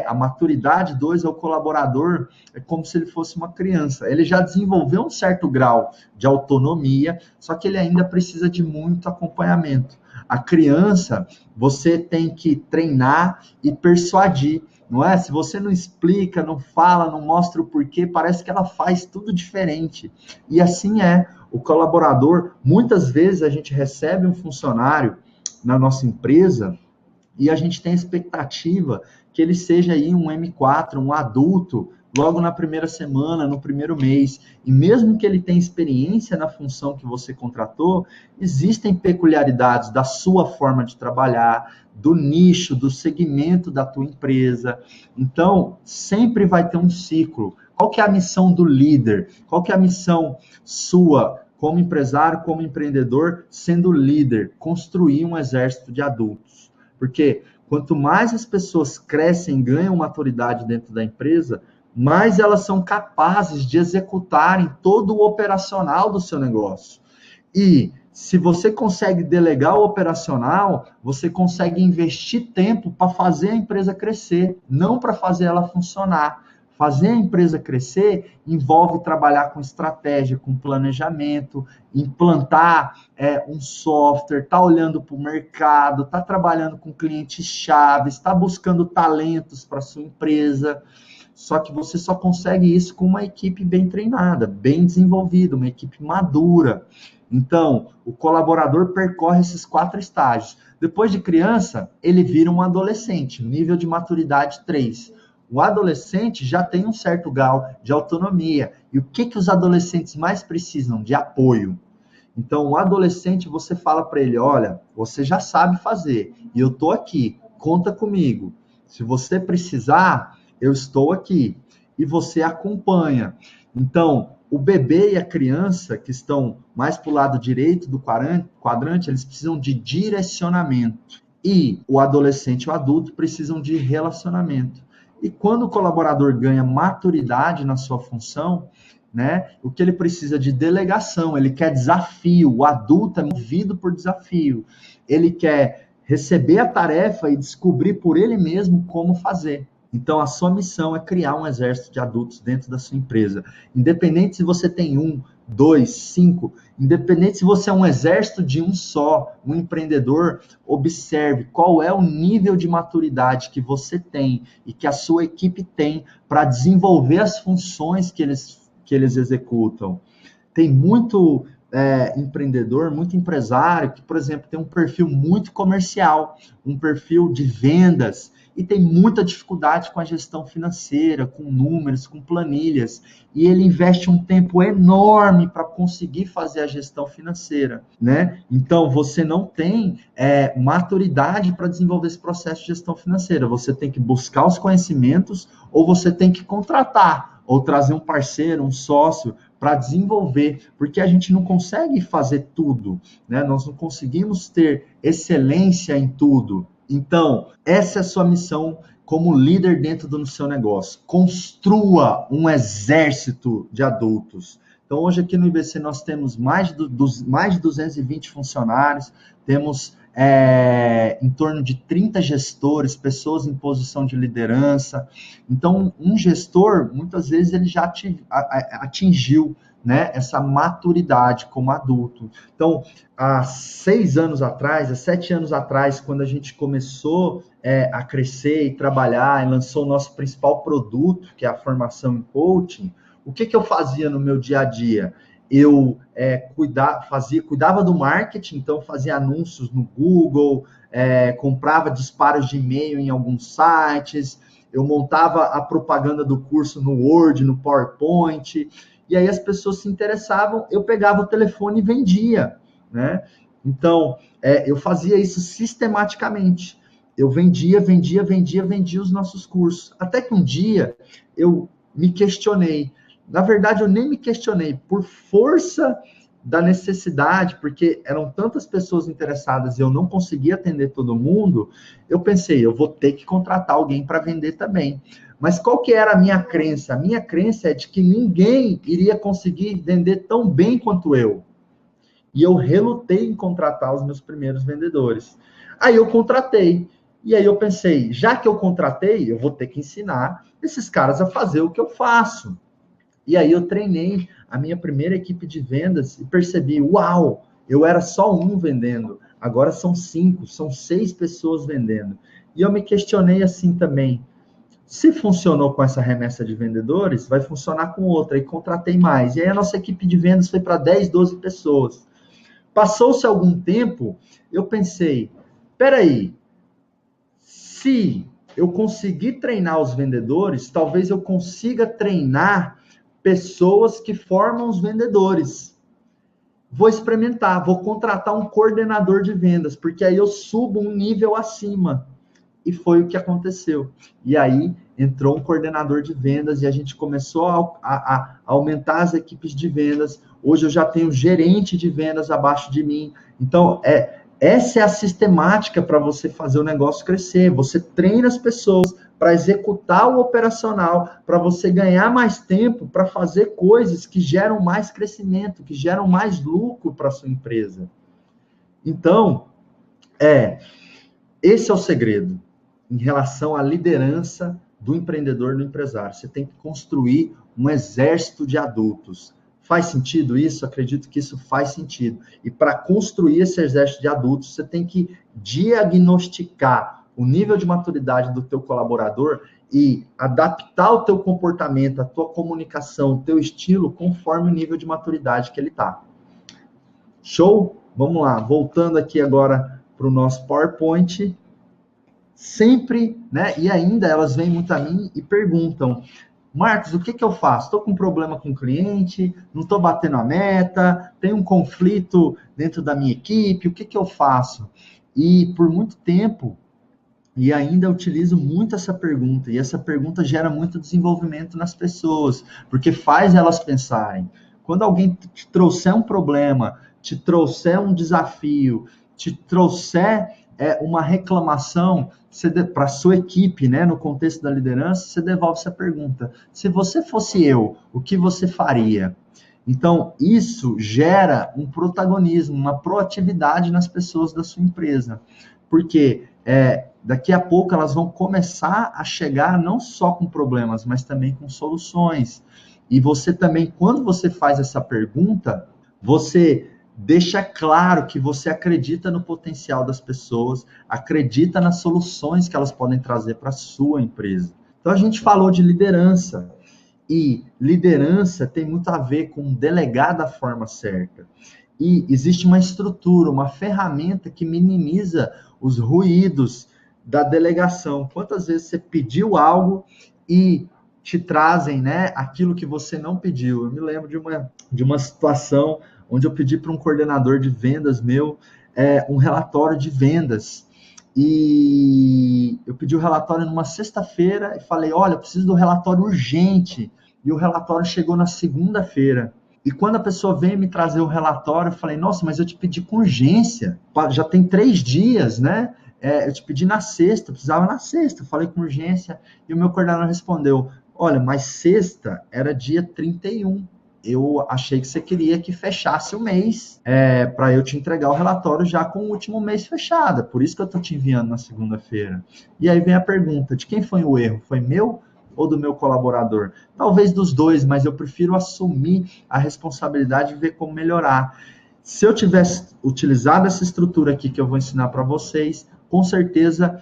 a maturidade 2 é o colaborador, é como se ele fosse uma criança. Ele já desenvolveu um certo grau de autonomia, só que ele ainda precisa de muito acompanhamento. A criança, você tem que treinar e persuadir, não é? Se você não explica, não fala, não mostra o porquê, parece que ela faz tudo diferente. E assim é. O colaborador, muitas vezes a gente recebe um funcionário na nossa empresa e a gente tem a expectativa que ele seja aí um M4, um adulto, logo na primeira semana, no primeiro mês. E mesmo que ele tenha experiência na função que você contratou, existem peculiaridades da sua forma de trabalhar, do nicho, do segmento da tua empresa. Então, sempre vai ter um ciclo. Qual que é a missão do líder? Qual que é a missão sua como empresário, como empreendedor, sendo líder? Construir um exército de adultos. Porque quanto mais as pessoas crescem, ganham maturidade dentro da empresa, mais elas são capazes de executarem todo o operacional do seu negócio. E se você consegue delegar o operacional, você consegue investir tempo para fazer a empresa crescer, não para fazer ela funcionar. Fazer a empresa crescer envolve trabalhar com estratégia, com planejamento, implantar um software, tá olhando para o mercado, tá trabalhando com clientes-chave, está buscando talentos para sua empresa. Só que você só consegue isso com uma equipe bem treinada, bem desenvolvida, uma equipe madura. Então, o colaborador percorre esses 4 estágios. Depois de criança, ele vira um adolescente, nível de maturidade 3. O adolescente já tem um certo grau de autonomia. E o que os adolescentes mais precisam? De apoio. Então, o adolescente, você fala para ele, olha, você já sabe fazer, e eu estou aqui, conta comigo. Se você precisar, eu estou aqui. E você acompanha. Então, o bebê e a criança, que estão mais para o lado direito do quadrante, eles precisam de direcionamento. E o adolescente e o adulto precisam de relacionamento. E quando o colaborador ganha maturidade na sua função, né, o que ele precisa de delegação, ele quer desafio, o adulto é movido por desafio, ele quer receber a tarefa e descobrir por ele mesmo como fazer. Então, a sua missão é criar um exército de adultos dentro da sua empresa. Independente se você tem 1, 2, 5, independente se você é um exército de um só, um empreendedor, observe qual é o nível de maturidade que você tem e que a sua equipe tem para desenvolver as funções que eles executam. Tem muito empreendedor, muito empresário que, por exemplo, tem um perfil muito comercial, um perfil de vendas, e tem muita dificuldade com a gestão financeira, com números, com planilhas, e ele investe um tempo enorme para conseguir fazer a gestão financeira, né? Então, você não tem maturidade para desenvolver esse processo de gestão financeira. Você tem que buscar os conhecimentos, ou você tem que contratar, ou trazer um parceiro, um sócio, para desenvolver, porque a gente não consegue fazer tudo, né? Nós não conseguimos ter excelência em tudo. Então, essa é a sua missão como líder dentro do seu negócio. Construa um exército de adultos. Então, hoje aqui no IBC nós temos mais de 220 funcionários, temos em torno de 30 gestores, pessoas em posição de liderança. Então, um gestor, muitas vezes, ele já atingiu, né, essa maturidade como adulto. Então, há 7 anos atrás, quando a gente começou a crescer e trabalhar e lançou o nosso principal produto, que é a formação em coaching, o que eu fazia no meu dia a dia? Eu cuidava do marketing, então fazia anúncios no Google, comprava disparos de e-mail em alguns sites, eu montava a propaganda do curso no Word, no PowerPoint, e aí as pessoas se interessavam, eu pegava o telefone e vendia, né? Então, eu fazia isso sistematicamente. Eu vendia os nossos cursos. Até que um dia eu me questionei. Na verdade, eu nem me questionei, por força da necessidade, porque eram tantas pessoas interessadas e eu não conseguia atender todo mundo, eu pensei, eu vou ter que contratar alguém para vender também. Mas qual que era a minha crença? A minha crença é de que ninguém iria conseguir vender tão bem quanto eu. E eu relutei em contratar os meus primeiros vendedores. Aí eu contratei. E aí eu pensei, já que eu contratei, eu vou ter que ensinar esses caras a fazer o que eu faço. E aí eu treinei a minha primeira equipe de vendas e percebi, uau, eu era só um vendendo, agora são 5, são 6 pessoas vendendo. E eu me questionei assim também, se funcionou com essa remessa de vendedores, vai funcionar com outra, e contratei mais. E aí a nossa equipe de vendas foi para 10, 12 pessoas. Passou-se algum tempo, eu pensei, peraí, se eu conseguir treinar os vendedores, talvez eu consiga treinar pessoas que formam os vendedores. Vou experimentar, vou contratar um coordenador de vendas, porque aí eu subo um nível acima. E foi o que aconteceu. E aí entrou um coordenador de vendas e a gente começou a aumentar as equipes de vendas. Hoje eu já tenho gerente de vendas abaixo de mim. Então, essa é a sistemática para você fazer o negócio crescer. Você treina as pessoas para executar o operacional, para você ganhar mais tempo para fazer coisas que geram mais crescimento, que geram mais lucro para a sua empresa. Então, esse é o segredo em relação à liderança do empreendedor, do empresário. Você tem que construir um exército de adultos. Faz sentido isso? Acredito que isso faz sentido. E para construir esse exército de adultos, você tem que diagnosticar o nível de maturidade do teu colaborador e adaptar o teu comportamento, a tua comunicação, o teu estilo, conforme o nível de maturidade que ele está. Show? Vamos lá. Voltando aqui agora para o nosso PowerPoint. Sempre, né? E ainda elas vêm muito a mim e perguntam, Marcos, o que eu faço? Estou com um problema com o cliente, não estou batendo a meta, tem um conflito dentro da minha equipe, o que eu faço? E por muito tempo, e ainda utilizo muito essa pergunta, e essa pergunta gera muito desenvolvimento nas pessoas, porque faz elas pensarem. Quando alguém te trouxer um problema, te trouxer um desafio, te trouxer uma reclamação para a sua equipe, né, no contexto da liderança, você devolve essa pergunta. Se você fosse eu, o que você faria? Então, isso gera um protagonismo, uma proatividade nas pessoas da sua empresa. Porque daqui a pouco elas vão começar a chegar não só com problemas, mas também com soluções. E você também, quando você faz essa pergunta, você deixa claro que você acredita no potencial das pessoas, acredita nas soluções que elas podem trazer para a sua empresa. Então, a gente falou de liderança. E liderança tem muito a ver com delegar da forma certa. E existe uma estrutura, uma ferramenta que minimiza os ruídos da delegação. Quantas vezes você pediu algo e te trazem, né, aquilo que você não pediu? Eu me lembro de uma situação onde eu pedi para um coordenador de vendas meu um relatório de vendas. E eu pedi o relatório numa sexta-feira e falei, olha, eu preciso do relatório urgente. E o relatório chegou na segunda-feira. E quando a pessoa veio me trazer o relatório, eu falei, nossa, mas eu te pedi com urgência. Já tem 3 dias, né? Eu te pedi na sexta, eu precisava na sexta. Eu falei com urgência. E o meu coordenador respondeu, olha, mas sexta era dia 31. Eu achei que você queria que fechasse o mês para eu te entregar o relatório já com o último mês fechado. Por isso que eu estou te enviando na segunda-feira. E aí vem a pergunta, de quem foi o erro? Foi meu ou do meu colaborador? Talvez dos dois, mas eu prefiro assumir a responsabilidade e ver como melhorar. Se eu tivesse utilizado essa estrutura aqui que eu vou ensinar para vocês, com certeza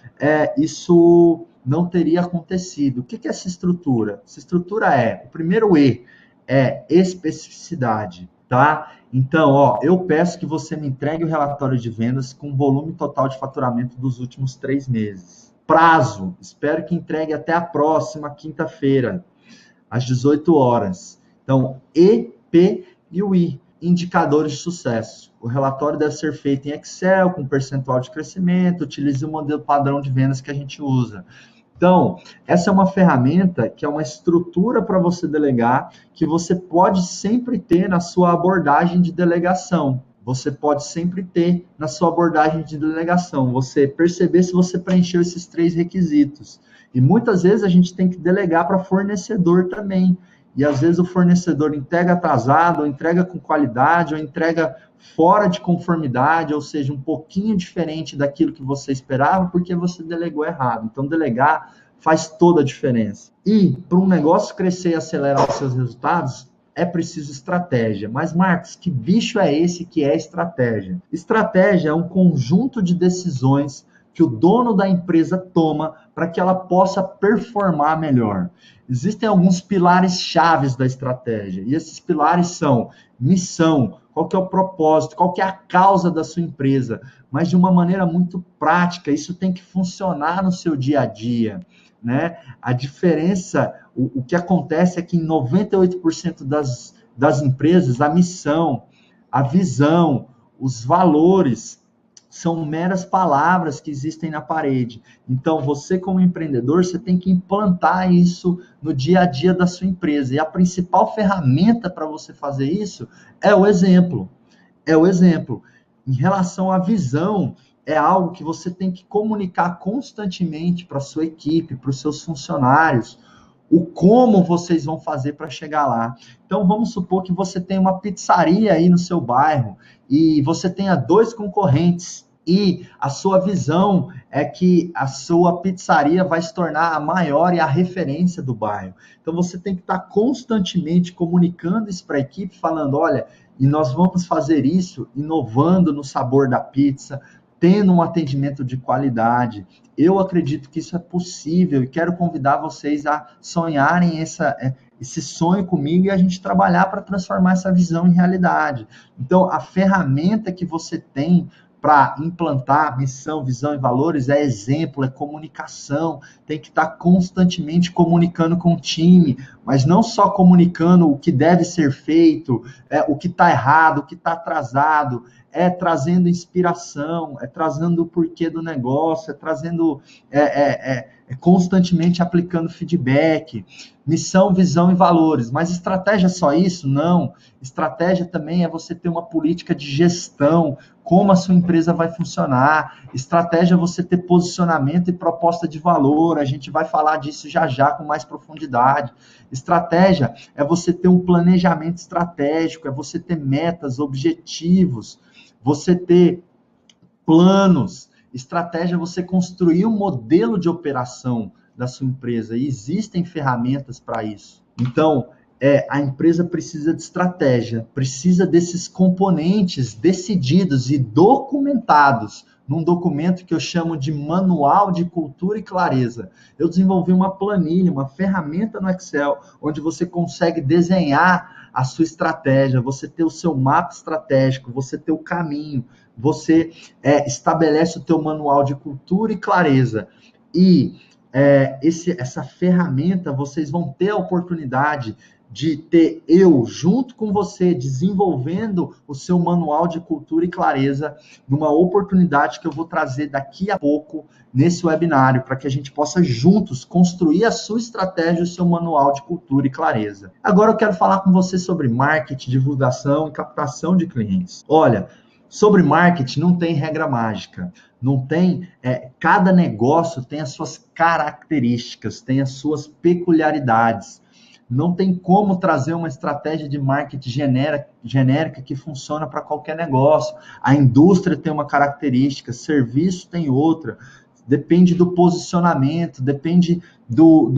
isso não teria acontecido. O que é essa estrutura? Essa estrutura o primeiro E, especificidade, tá? Então, eu peço que você me entregue o relatório de vendas com volume total de faturamento dos últimos 3 meses. Prazo, espero que entregue até a próxima quinta-feira, às 18 horas. Então, E, P e o I, indicadores de sucesso. O relatório deve ser feito em Excel, com percentual de crescimento, utilize o modelo padrão de vendas que a gente usa. Então, essa é uma ferramenta que é uma estrutura para você delegar, que você pode sempre ter na sua abordagem de delegação. Você pode sempre ter na sua abordagem de delegação. Você perceber se você preencheu esses 3 requisitos. E muitas vezes a gente tem que delegar para fornecedor também. E às vezes o fornecedor entrega atrasado, ou entrega com qualidade, ou entrega fora de conformidade, ou seja, um pouquinho diferente daquilo que você esperava, porque você delegou errado. Então, delegar faz toda a diferença. E para um negócio crescer e acelerar os seus resultados, é preciso estratégia. Mas, Marcos, que bicho é esse que é estratégia? Estratégia é um conjunto de decisões que o dono da empresa toma para que ela possa performar melhor. Existem alguns pilares chaves da estratégia, e esses pilares são missão, qual que é o propósito, qual que é a causa da sua empresa, mas de uma maneira muito prática, isso tem que funcionar no seu dia a dia, né? A diferença, o que acontece é que em 98% das empresas, a missão, a visão, os valores são meras palavras que existem na parede. Então, você como empreendedor, você tem que implantar isso no dia a dia da sua empresa. E a principal ferramenta para você fazer isso é o exemplo. É o exemplo. Em relação à visão, é algo que você tem que comunicar constantemente para a sua equipe, para os seus funcionários, o como vocês vão fazer para chegar lá. Então, vamos supor que você tem uma pizzaria aí no seu bairro e você tenha 2 concorrentes e a sua visão é que a sua pizzaria vai se tornar a maior e a referência do bairro. Então, você tem que estar constantemente comunicando isso para a equipe, falando, olha, e nós vamos fazer isso inovando no sabor da pizza, tendo um atendimento de qualidade. Eu acredito que isso é possível e quero convidar vocês a sonharem esse sonho comigo e a gente trabalhar para transformar essa visão em realidade. Então, a ferramenta que você tem para implantar missão, visão e valores é exemplo, é comunicação. Tem que estar constantemente comunicando com o time, mas não só comunicando o que deve ser feito, o que está errado, o que está atrasado, trazendo inspiração, trazendo o porquê do negócio, trazendo, constantemente aplicando feedback, missão, visão e valores. Mas estratégia é só isso? Não. Estratégia também é você ter uma política de gestão como a sua empresa vai funcionar. Estratégia é você ter posicionamento e proposta de valor. A gente vai falar disso já já com mais profundidade. Estratégia é você ter um planejamento estratégico, é você ter metas, objetivos, você ter planos. Estratégia é você construir um modelo de operação da sua empresa, e existem ferramentas para isso. Então, a empresa precisa de estratégia, precisa desses componentes decididos e documentados num documento que eu chamo de Manual de Cultura e Clareza. Eu desenvolvi uma planilha, uma ferramenta no Excel, onde você consegue desenhar a sua estratégia, você ter o seu mapa estratégico, você ter o caminho, você estabelece o teu manual de cultura e clareza. E essa ferramenta, vocês vão ter a oportunidade de ter eu junto com você desenvolvendo o seu manual de cultura e clareza numa oportunidade que eu vou trazer daqui a pouco nesse webinário, para que a gente possa juntos construir a sua estratégia, o seu manual de cultura e clareza. Agora eu quero falar com você sobre marketing, divulgação e captação de clientes. Olha, sobre marketing não tem regra mágica, não tem, cada negócio tem as suas características, tem as suas peculiaridades. Não tem como trazer uma estratégia de marketing genérica que funciona para qualquer negócio. A indústria tem uma característica, serviço tem outra. Depende do posicionamento, depende do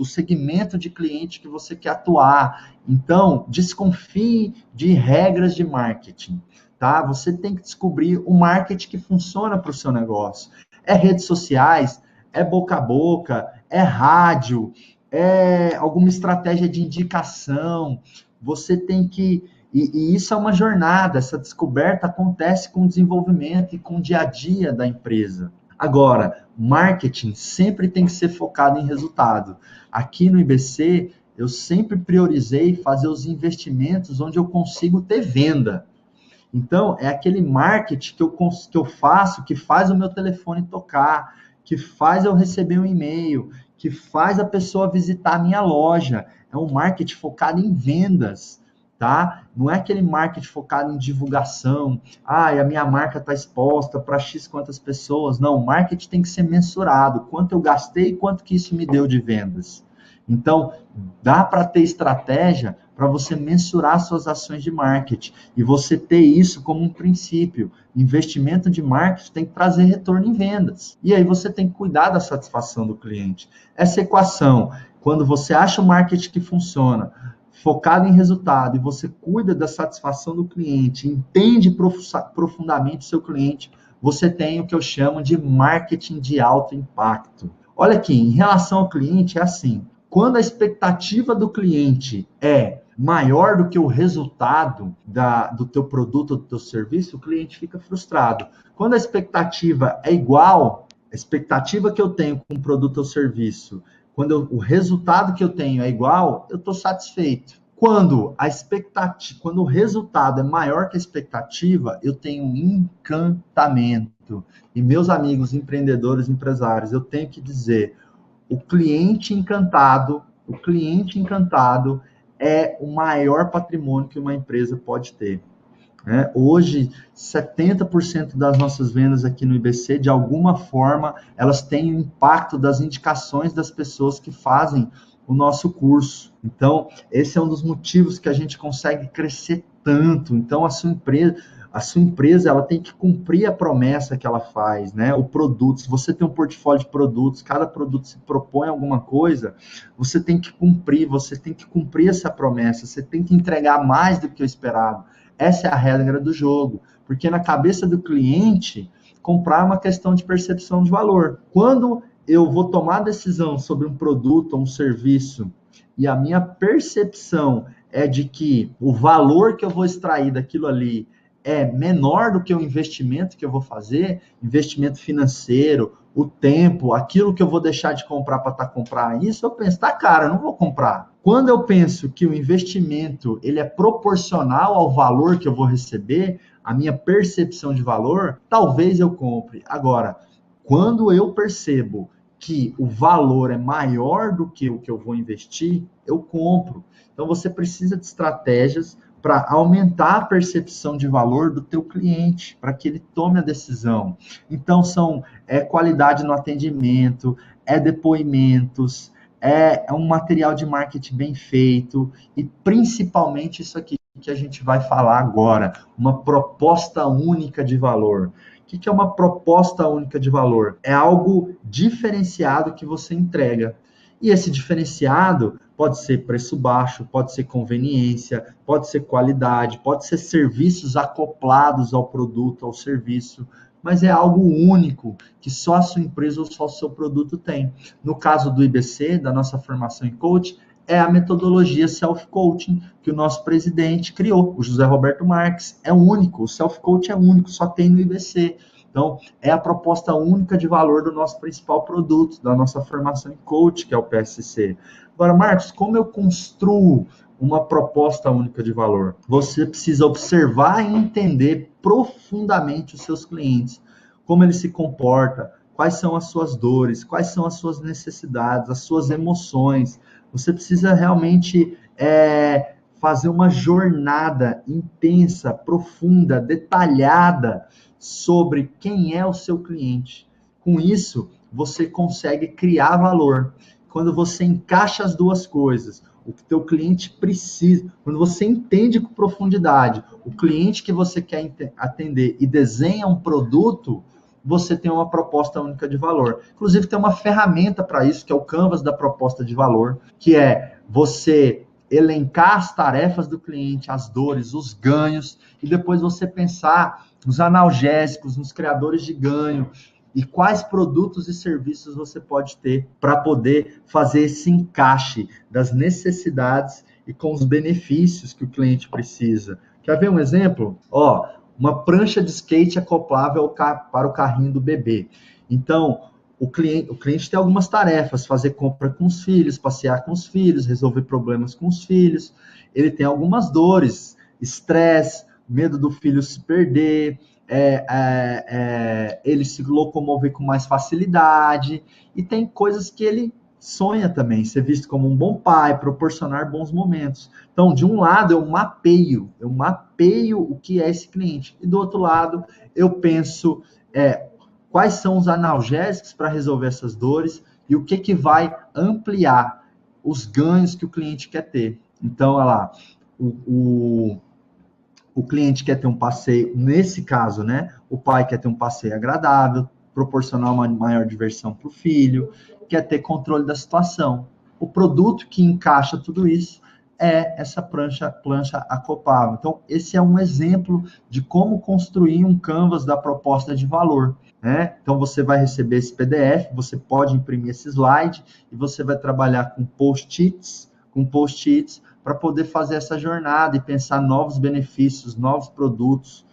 segmento de cliente que você quer atuar. Então, desconfie de regras de marketing, tá? Você tem que descobrir o marketing que funciona para o seu negócio. É redes sociais, é boca a boca, é rádio, é alguma estratégia de indicação. Você tem que... E isso é uma jornada, essa descoberta acontece com o desenvolvimento e com o dia a dia da empresa. Agora, marketing sempre tem que ser focado em resultado. Aqui no IBC, eu sempre priorizei fazer os investimentos onde eu consigo ter venda. Então, é aquele marketing que eu faço, que faz o meu telefone tocar, que faz eu receber um e-mail, que faz a pessoa visitar a minha loja. É um marketing focado em vendas, tá? Não é aquele marketing focado em divulgação. A minha marca está exposta para X quantas pessoas. Não, o marketing tem que ser mensurado. Quanto eu gastei e quanto que isso me deu de vendas. Então, dá para ter estratégia para você mensurar suas ações de marketing. E você ter isso como um princípio. Investimento de marketing tem que trazer retorno em vendas. E aí você tem que cuidar da satisfação do cliente. Essa equação, quando você acha o marketing que funciona, focado em resultado, e você cuida da satisfação do cliente, entende profundamente o seu cliente, você tem o que eu chamo de marketing de alto impacto. Olha aqui, em relação ao cliente, é assim. Quando a expectativa do cliente é maior do que o resultado do teu produto ou do teu serviço, o cliente fica frustrado. Quando a expectativa é igual, a expectativa que eu tenho com o produto ou serviço, quando o resultado que eu tenho é igual, eu estou satisfeito. Quando o resultado é maior que a expectativa, eu tenho um encantamento. E meus amigos empreendedores, empresários, eu tenho que dizer, o cliente encantado é o maior patrimônio que uma empresa pode ter. Hoje, 70% das nossas vendas aqui no IBC, de alguma forma, elas têm o impacto das indicações das pessoas que fazem o nosso curso. Então, esse é um dos motivos que a gente consegue crescer tanto. Então, a sua empresa ela tem que cumprir a promessa que ela faz, né? O produto, se você tem um portfólio de produtos, cada produto se propõe alguma coisa, você tem que cumprir essa promessa, você tem que entregar mais do que o esperado. Essa é a regra do jogo, porque na cabeça do cliente, comprar é uma questão de percepção de valor. Quando eu vou tomar decisão sobre um produto ou um serviço e a minha percepção é de que o valor que eu vou extrair daquilo ali é menor do que o investimento que eu vou fazer, investimento financeiro, o tempo, aquilo que eu vou deixar de comprar para comprar isso, eu penso, tá caro, eu não vou comprar. Quando eu penso que o investimento ele é proporcional ao valor que eu vou receber, a minha percepção de valor, talvez eu compre. Agora, quando eu percebo que o valor é maior do que o que eu vou investir, eu compro. Então, você precisa de estratégias para aumentar a percepção de valor do teu cliente, para que ele tome a decisão. Então, são qualidade no atendimento, depoimentos, um material de marketing bem feito e, principalmente, isso aqui que a gente vai falar agora, uma proposta única de valor. O que é uma proposta única de valor? É algo diferenciado que você entrega. E esse diferenciado pode ser preço baixo, pode ser conveniência, pode ser qualidade, pode ser serviços acoplados ao produto, ao serviço, mas é algo único que só a sua empresa ou só o seu produto tem. No caso do IBC, da nossa formação em coaching, é a metodologia self-coaching que o nosso presidente criou, o José Roberto Marques. É único, o self-coaching é único, só tem no IBC. Então, é a proposta única de valor do nosso principal produto, da nossa formação em coach, que é o PSC. Agora, Marcos, como eu construo uma proposta única de valor? Você precisa observar e entender profundamente os seus clientes, como ele se comporta, quais são as suas dores, quais são as suas necessidades, as suas emoções. Você precisa realmente fazer uma jornada intensa, profunda, detalhada sobre quem é o seu cliente. Com isso, você consegue criar valor. Quando você encaixa as duas coisas, o que teu cliente precisa, quando você entende com profundidade o cliente que você quer atender e desenha um produto, você tem uma proposta única de valor. Inclusive, tem uma ferramenta para isso, que é o Canvas da proposta de valor, que é você elencar as tarefas do cliente, as dores, os ganhos, e depois você pensar nos analgésicos, nos criadores de ganho, e quais produtos e serviços você pode ter para poder fazer esse encaixe das necessidades e com os benefícios que o cliente precisa. Quer ver um exemplo? Uma prancha de skate acoplável para o carrinho do bebê. Então, o cliente tem algumas tarefas: fazer compra com os filhos, passear com os filhos, resolver problemas com os filhos. Ele tem algumas dores, estresse, medo do filho se perder, ele se locomover com mais facilidade, e tem coisas que ele sonha também, ser visto como um bom pai, proporcionar bons momentos. Então, de um lado, eu mapeio o que é esse cliente, e do outro lado, eu penso quais são os analgésicos para resolver essas dores e o que vai ampliar os ganhos que o cliente quer ter. Então, olha lá, o cliente quer ter um passeio, nesse caso, né? O pai quer ter um passeio agradável, proporcionar uma maior diversão para o filho, quer ter controle da situação. O produto que encaixa tudo isso é essa plancha acoplável. Então, esse é um exemplo de como construir um canvas da proposta de valor, né? Então, você vai receber esse PDF, você pode imprimir esse slide e você vai trabalhar com post-its, para poder fazer essa jornada e pensar novos benefícios, novos produtos,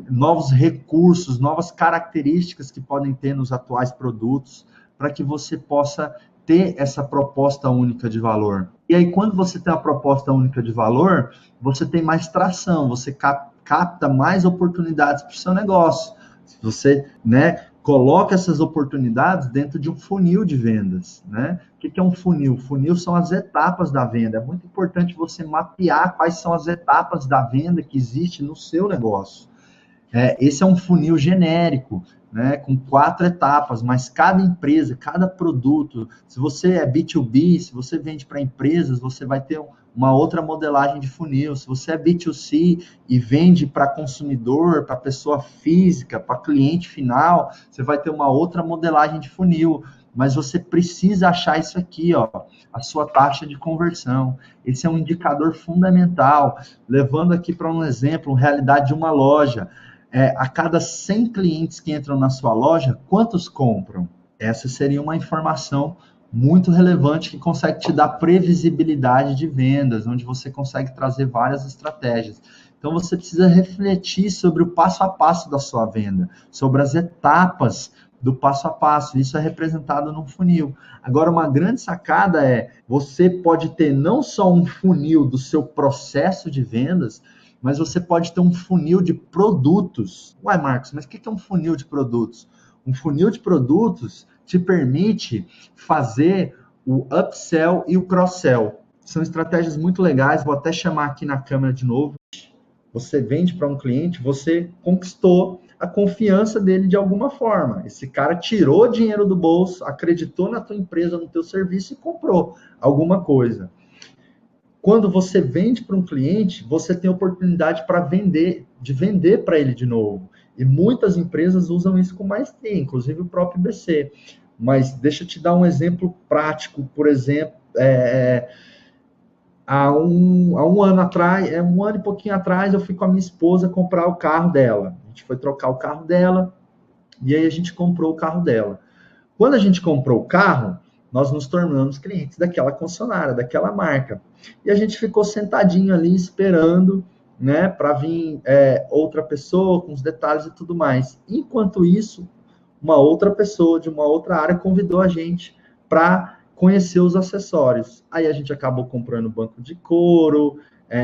novos recursos, novas características que podem ter nos atuais produtos, para que você possa ter essa proposta única de valor. E aí, quando você tem a proposta única de valor, você tem mais tração, você capta mais oportunidades para o seu negócio. Você, coloca essas oportunidades dentro de um funil de vendas, né? O que é um funil? Funil são as etapas da venda. É muito importante você mapear quais são as etapas da venda que existe no seu negócio. Esse é um funil genérico, né, com 4 etapas, mas cada empresa, cada produto, se você é B2B, se você vende para empresas, você vai ter uma outra modelagem de funil. Se você é B2C e vende para consumidor, para pessoa física, para cliente final, você vai ter uma outra modelagem de funil. Mas você precisa achar isso aqui, a sua taxa de conversão. Esse é um indicador fundamental. Levando aqui para um exemplo, realidade de uma loja. A cada 100 clientes que entram na sua loja, quantos compram? Essa seria uma informação muito relevante que consegue te dar previsibilidade de vendas, onde você consegue trazer várias estratégias. Então, você precisa refletir sobre o passo a passo da sua venda, sobre as etapas do passo a passo. Isso é representado num funil. Agora, uma grande sacada você pode ter não só um funil do seu processo de vendas, mas você pode ter um funil de produtos. Uai, Marcos, mas o que é um funil de produtos? Um funil de produtos te permite fazer o upsell e o cross-sell. São estratégias muito legais, vou até chamar aqui na câmera de novo. Você vende para um cliente, você conquistou a confiança dele de alguma forma. Esse cara tirou dinheiro do bolso, acreditou na tua empresa, no teu serviço e comprou alguma coisa. Quando você vende para um cliente, você tem oportunidade de vender para ele de novo. E muitas empresas usam isso com maestria, inclusive o próprio IBC. Mas deixa eu te dar um exemplo prático. Por exemplo, há um ano atrás, um ano e pouquinho atrás, eu fui com a minha esposa comprar o carro dela. A gente foi trocar o carro dela e aí a gente comprou o carro dela. Quando a gente comprou o carro, nós nos tornamos clientes daquela concessionária, daquela marca. E a gente ficou sentadinho ali esperando, né, para vir outra pessoa com os detalhes e tudo mais. Enquanto isso, uma outra pessoa de uma outra área convidou a gente para conhecer os acessórios. Aí a gente acabou comprando banco de couro,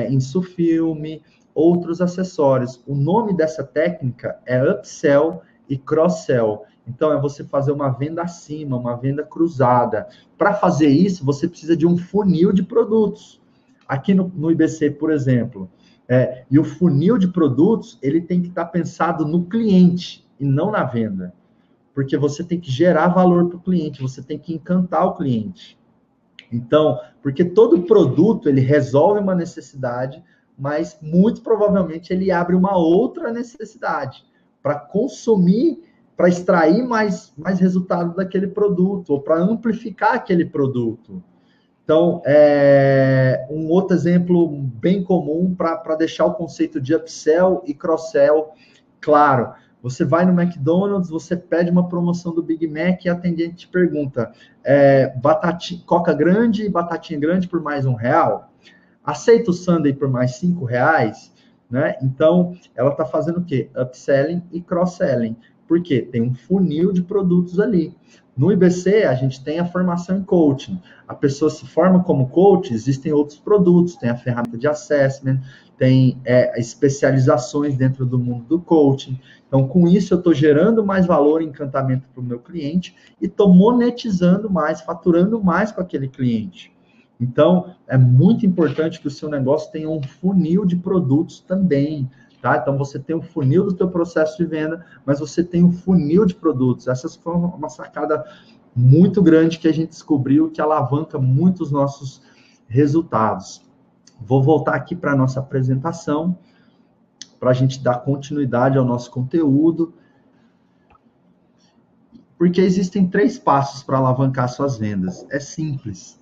insufilme, outros acessórios. O nome dessa técnica é upsell e cross-sell. Então, é você fazer uma venda acima, uma venda cruzada. Para fazer isso, você precisa de um funil de produtos. Aqui no IBC, por exemplo, e o funil de produtos, ele tem que estar pensado no cliente e não na venda. Porque você tem que gerar valor para o cliente, você tem que encantar o cliente. Então, porque todo produto, ele resolve uma necessidade, mas muito provavelmente ele abre uma outra necessidade para consumir, para extrair mais resultado daquele produto, ou para amplificar aquele produto. Então, um outro exemplo bem comum para deixar o conceito de upsell e cross-sell claro. Você vai no McDonald's, você pede uma promoção do Big Mac e a atendente te pergunta, Coca grande e batatinha grande por mais R$1? Aceita o sundae por mais R$5? Né? Então, ela está fazendo o quê? Upselling e cross-selling. Por quê? Tem um funil de produtos ali. No IBC, a gente tem a formação em coaching. A pessoa se forma como coach, existem outros produtos, tem a ferramenta de assessment, tem especializações dentro do mundo do coaching. Então, com isso, eu estou gerando mais valor e encantamento para o meu cliente e estou monetizando mais, faturando mais com aquele cliente. Então, é muito importante que o seu negócio tenha um funil de produtos também, tá? Então, você tem um funil do teu processo de venda, mas você tem um funil de produtos. Essa foi uma sacada muito grande que a gente descobriu que alavanca muito os nossos resultados. Vou voltar aqui para a nossa apresentação, para a gente dar continuidade ao nosso conteúdo, porque existem 3 passos para alavancar suas vendas. É simples.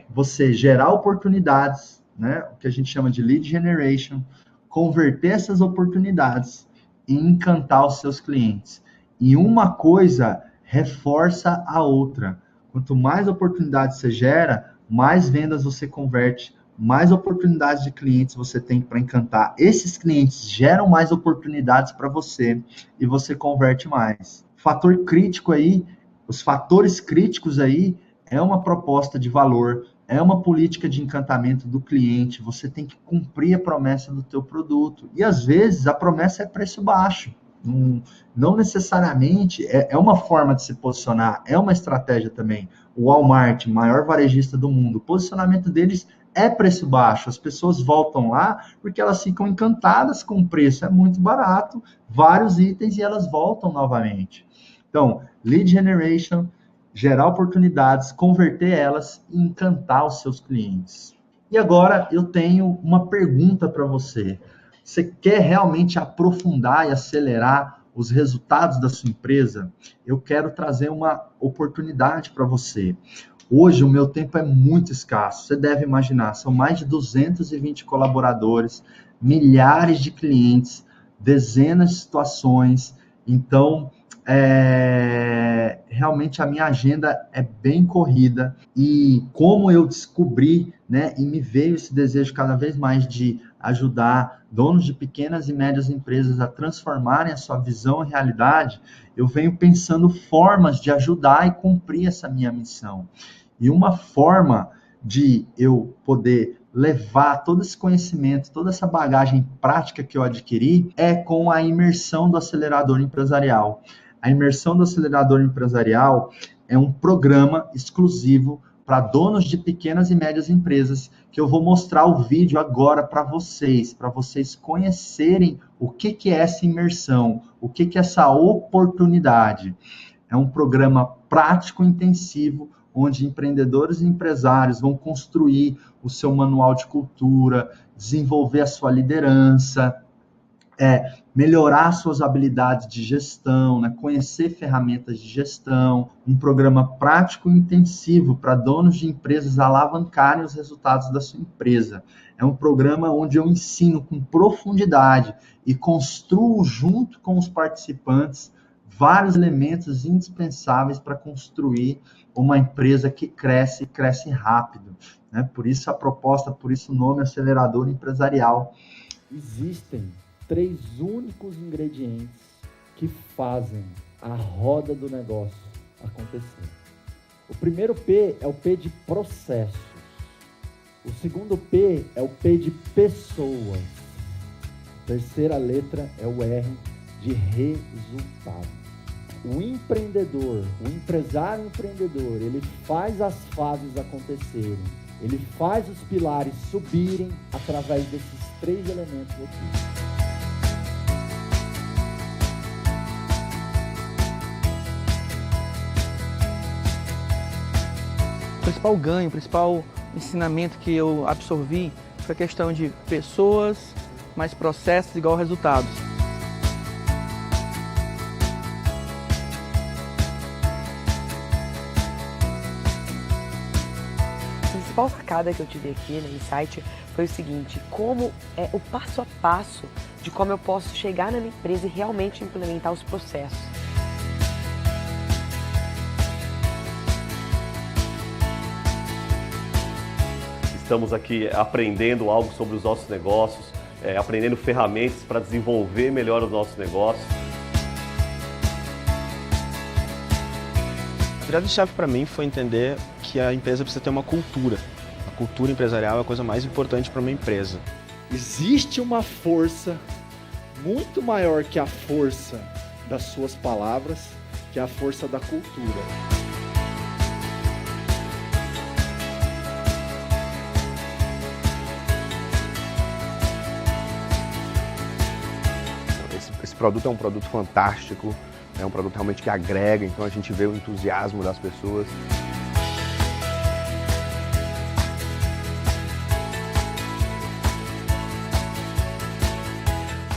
Você gerar oportunidades, né? O que a gente chama de lead generation, converter essas oportunidades e encantar os seus clientes. E uma coisa reforça a outra. Quanto mais oportunidades você gera, mais vendas você converte, mais oportunidades de clientes você tem para encantar. Esses clientes geram mais oportunidades para você e você converte mais. Fator crítico aí, os fatores críticos aí é uma proposta de valor, é uma política de encantamento do cliente, você tem que cumprir a promessa do teu produto. E às vezes a promessa é preço baixo. Não necessariamente é uma forma de se posicionar, é uma estratégia também. O Walmart, maior varejista do mundo, o posicionamento deles é preço baixo. As pessoas voltam lá porque elas ficam encantadas com o preço, é muito barato, vários itens e elas voltam novamente. Então, lead generation, gerar oportunidades, converter elas e encantar os seus clientes. E agora eu tenho uma pergunta para você. Você quer realmente aprofundar e acelerar os resultados da sua empresa? Eu quero trazer uma oportunidade para você. Hoje o meu tempo é muito escasso. Você deve imaginar, são mais de 220 colaboradores, milhares de clientes, dezenas de situações. Então, realmente a minha agenda é bem corrida. E como eu descobri, né, e me veio esse desejo cada vez mais de ajudar donos de pequenas e médias empresas a transformarem a sua visão em realidade, eu venho pensando formas de ajudar e cumprir essa minha missão. E uma forma de eu poder levar todo esse conhecimento, toda essa bagagem prática que eu adquiri é com a imersão do Acelerador Empresarial. A imersão do Acelerador Empresarial é um programa exclusivo para donos de pequenas e médias empresas, que eu vou mostrar o vídeo agora para vocês conhecerem o que é essa imersão, o que é essa oportunidade. É um programa prático intensivo, onde empreendedores e empresários vão construir o seu manual de cultura, desenvolver a sua liderança, melhorar suas habilidades de gestão, né? Conhecer ferramentas de gestão, um programa prático e intensivo para donos de empresas alavancarem os resultados da sua empresa. É um programa onde eu ensino com profundidade e construo junto com os participantes vários elementos indispensáveis para construir uma empresa que cresce rápido, né? Por isso a proposta, por isso o nome Acelerador Empresarial. Existem 3 únicos ingredientes que fazem a roda do negócio acontecer. O primeiro P é o P de processos. O segundo P é o P de pessoas. A terceira letra é o R de resultado. O empreendedor, o empresário empreendedor, ele faz as fases acontecerem. Ele faz os pilares subirem através desses 3 elementos aqui. O principal ganho, o principal ensinamento que eu absorvi foi a questão de pessoas mais processos igual resultados. A principal sacada que eu tive aqui no Insight foi o seguinte: como é o passo a passo de como eu posso chegar na minha empresa e realmente implementar os processos. Estamos aqui aprendendo algo sobre os nossos negócios, aprendendo ferramentas para desenvolver melhor os nossos negócios. A virada-chave para mim foi entender que a empresa precisa ter uma cultura. A cultura empresarial é a coisa mais importante para uma empresa. Existe uma força muito maior que a força das suas palavras, que é a força da cultura. Esse produto é um produto fantástico, é um produto realmente que agrega, então a gente vê o entusiasmo das pessoas.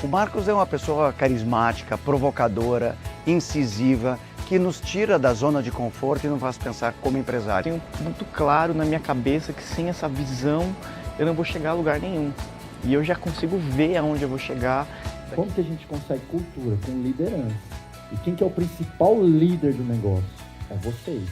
O Marcos é uma pessoa carismática, provocadora, incisiva, que nos tira da zona de conforto e nos faz pensar como empresário. Tenho muito claro na minha cabeça que sem essa visão eu não vou chegar a lugar nenhum. E eu já consigo ver aonde eu vou chegar. Como que a gente consegue cultura? Com liderança. E quem que é o principal líder do negócio? É vocês.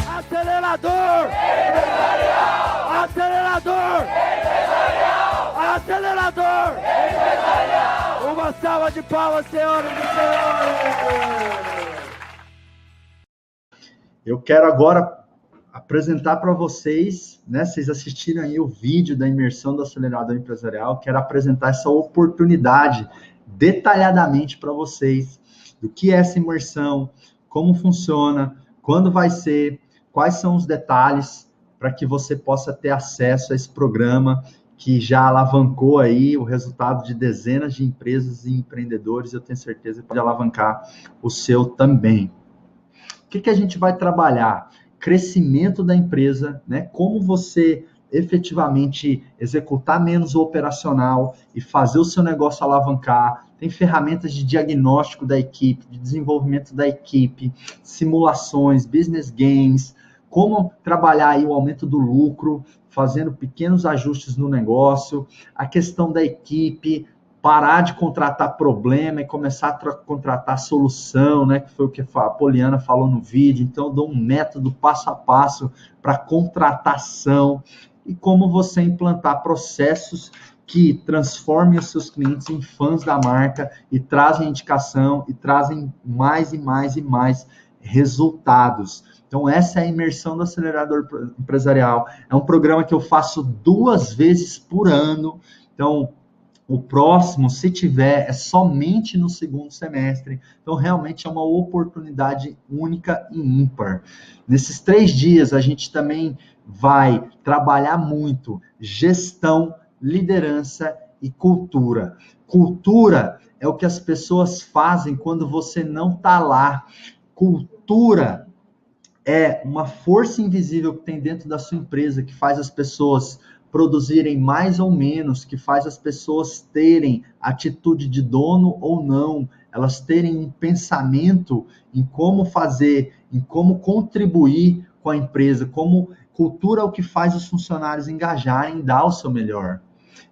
Acelerador! Empresarial! Acelerador! Empresarial! Acelerador! Empresarial! Uma salva de palmas, senhoras e senhores! Eu quero agora apresentar para vocês, né? Vocês assistiram aí o vídeo da imersão do Acelerador Empresarial. Quero apresentar essa oportunidade detalhadamente para vocês do que é essa imersão, como funciona, quando vai ser, quais são os detalhes para que você possa ter acesso a esse programa que já alavancou aí o resultado de dezenas de empresas e empreendedores. Eu tenho certeza que pode alavancar o seu também. O que a gente vai trabalhar? Crescimento da empresa, né? Como você efetivamente executar menos o operacional e fazer o seu negócio alavancar. Tem ferramentas de diagnóstico da equipe, de desenvolvimento da equipe, simulações, business games, como trabalhar aí o aumento do lucro, fazendo pequenos ajustes no negócio, a questão da equipe, parar de contratar problema e começar a contratar solução, né? Que foi o que a Poliana falou no vídeo. Então, eu dou um método passo a passo para contratação e como você implantar processos que transformem os seus clientes em fãs da marca e trazem indicação e trazem mais e mais e mais resultados. Então, essa é a imersão do Acelerador Empresarial. É um programa que eu faço 2 vezes por ano. Então, O próximo, se tiver, é somente no segundo semestre. Então, realmente é uma oportunidade única e ímpar. Nesses 3 dias, a gente também vai trabalhar muito gestão, liderança e cultura. Cultura é o que as pessoas fazem quando você não está lá. Cultura é uma força invisível que tem dentro da sua empresa, que faz as pessoas produzirem mais ou menos, que faz as pessoas terem atitude de dono ou não, elas terem um pensamento em como fazer, em como contribuir com a empresa, como cultura é o que faz os funcionários engajarem e dar o seu melhor.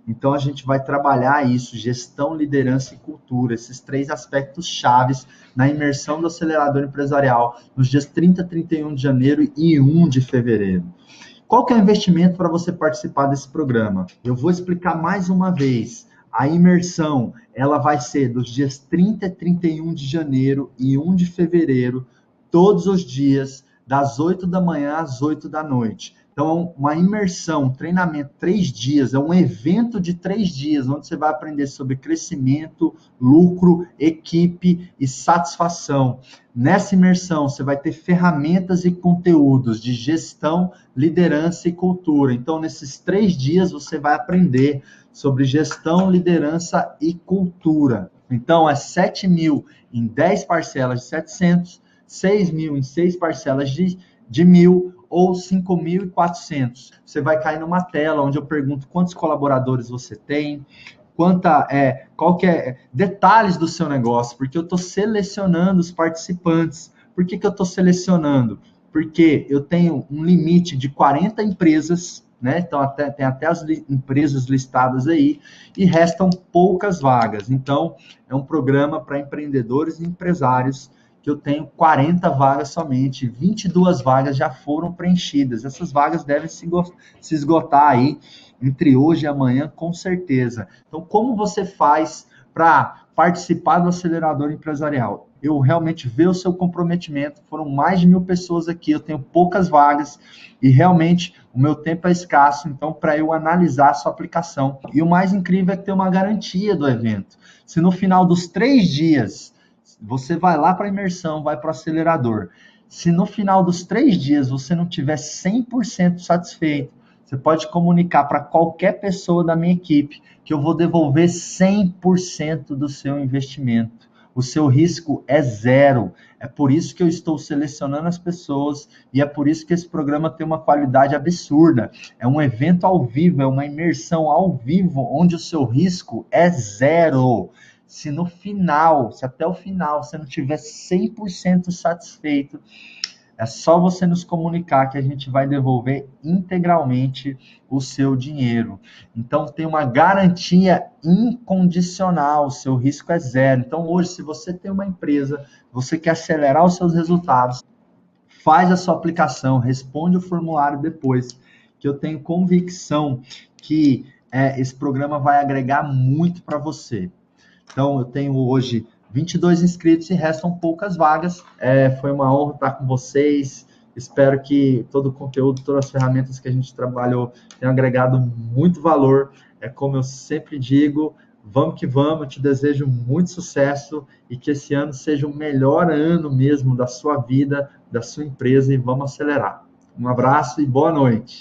Então, a gente vai trabalhar isso, gestão, liderança e cultura, esses 3 aspectos chaves na imersão do acelerador empresarial, nos dias 30, 31 de janeiro e 1 de fevereiro. Qual que é o investimento para você participar desse programa? Eu vou explicar mais uma vez. A imersão, ela vai ser dos dias 30 e 31 de janeiro e 1 de fevereiro, todos os dias, das 8 da manhã às 8 da noite. Então, uma imersão, um treinamento, 3 dias, é um evento de 3 dias, onde você vai aprender sobre crescimento, lucro, equipe e satisfação. Nessa imersão, você vai ter ferramentas e conteúdos de gestão, liderança e cultura. Então, nesses 3 dias, você vai aprender sobre gestão, liderança e cultura. Então, é 7 mil em 10 parcelas de 700, 6 mil em 6 parcelas de 1.000, ou 5.400. Você vai cair numa tela onde eu pergunto quantos colaboradores você tem, qual que é detalhes do seu negócio, porque eu estou selecionando os participantes. Por que eu estou selecionando? Porque eu tenho um limite de 40 empresas, né? Então tem até as empresas listadas aí, e restam poucas vagas. Então, é um programa para empreendedores e empresários, que eu tenho 40 vagas somente, 22 vagas já foram preenchidas. Essas vagas devem se esgotar aí entre hoje e amanhã, com certeza. Então, como você faz para participar do acelerador empresarial? Eu realmente vejo o seu comprometimento, foram mais de 1.000 pessoas aqui, eu tenho poucas vagas e realmente o meu tempo é escasso, então para eu analisar a sua aplicação. E o mais incrível é que tem uma garantia do evento. Se no final dos 3 dias você vai lá para a imersão, vai para o acelerador. Se no final dos 3 dias você não tiver 100% satisfeito, você pode comunicar para qualquer pessoa da minha equipe que eu vou devolver 100% do seu investimento. O seu risco é 0. É por isso que eu estou selecionando as pessoas e é por isso que esse programa tem uma qualidade absurda. É um evento ao vivo, é uma imersão ao vivo, onde o seu risco é 0. Se no final, se até o final você não tiver 100% satisfeito, é só você nos comunicar que a gente vai devolver integralmente o seu dinheiro. Então, tem uma garantia incondicional, o seu risco é 0. Então, hoje, se você tem uma empresa, você quer acelerar os seus resultados, faz a sua aplicação, responde o formulário depois, que eu tenho convicção que esse programa vai agregar muito para você. Então, eu tenho hoje 22 inscritos e restam poucas vagas. Foi uma honra estar com vocês. Espero que todo o conteúdo, todas as ferramentas que a gente trabalhou tenham agregado muito valor. Como eu sempre digo, vamos que vamos. Eu te desejo muito sucesso e que esse ano seja o melhor ano mesmo da sua vida, da sua empresa, e vamos acelerar. Um abraço e boa noite.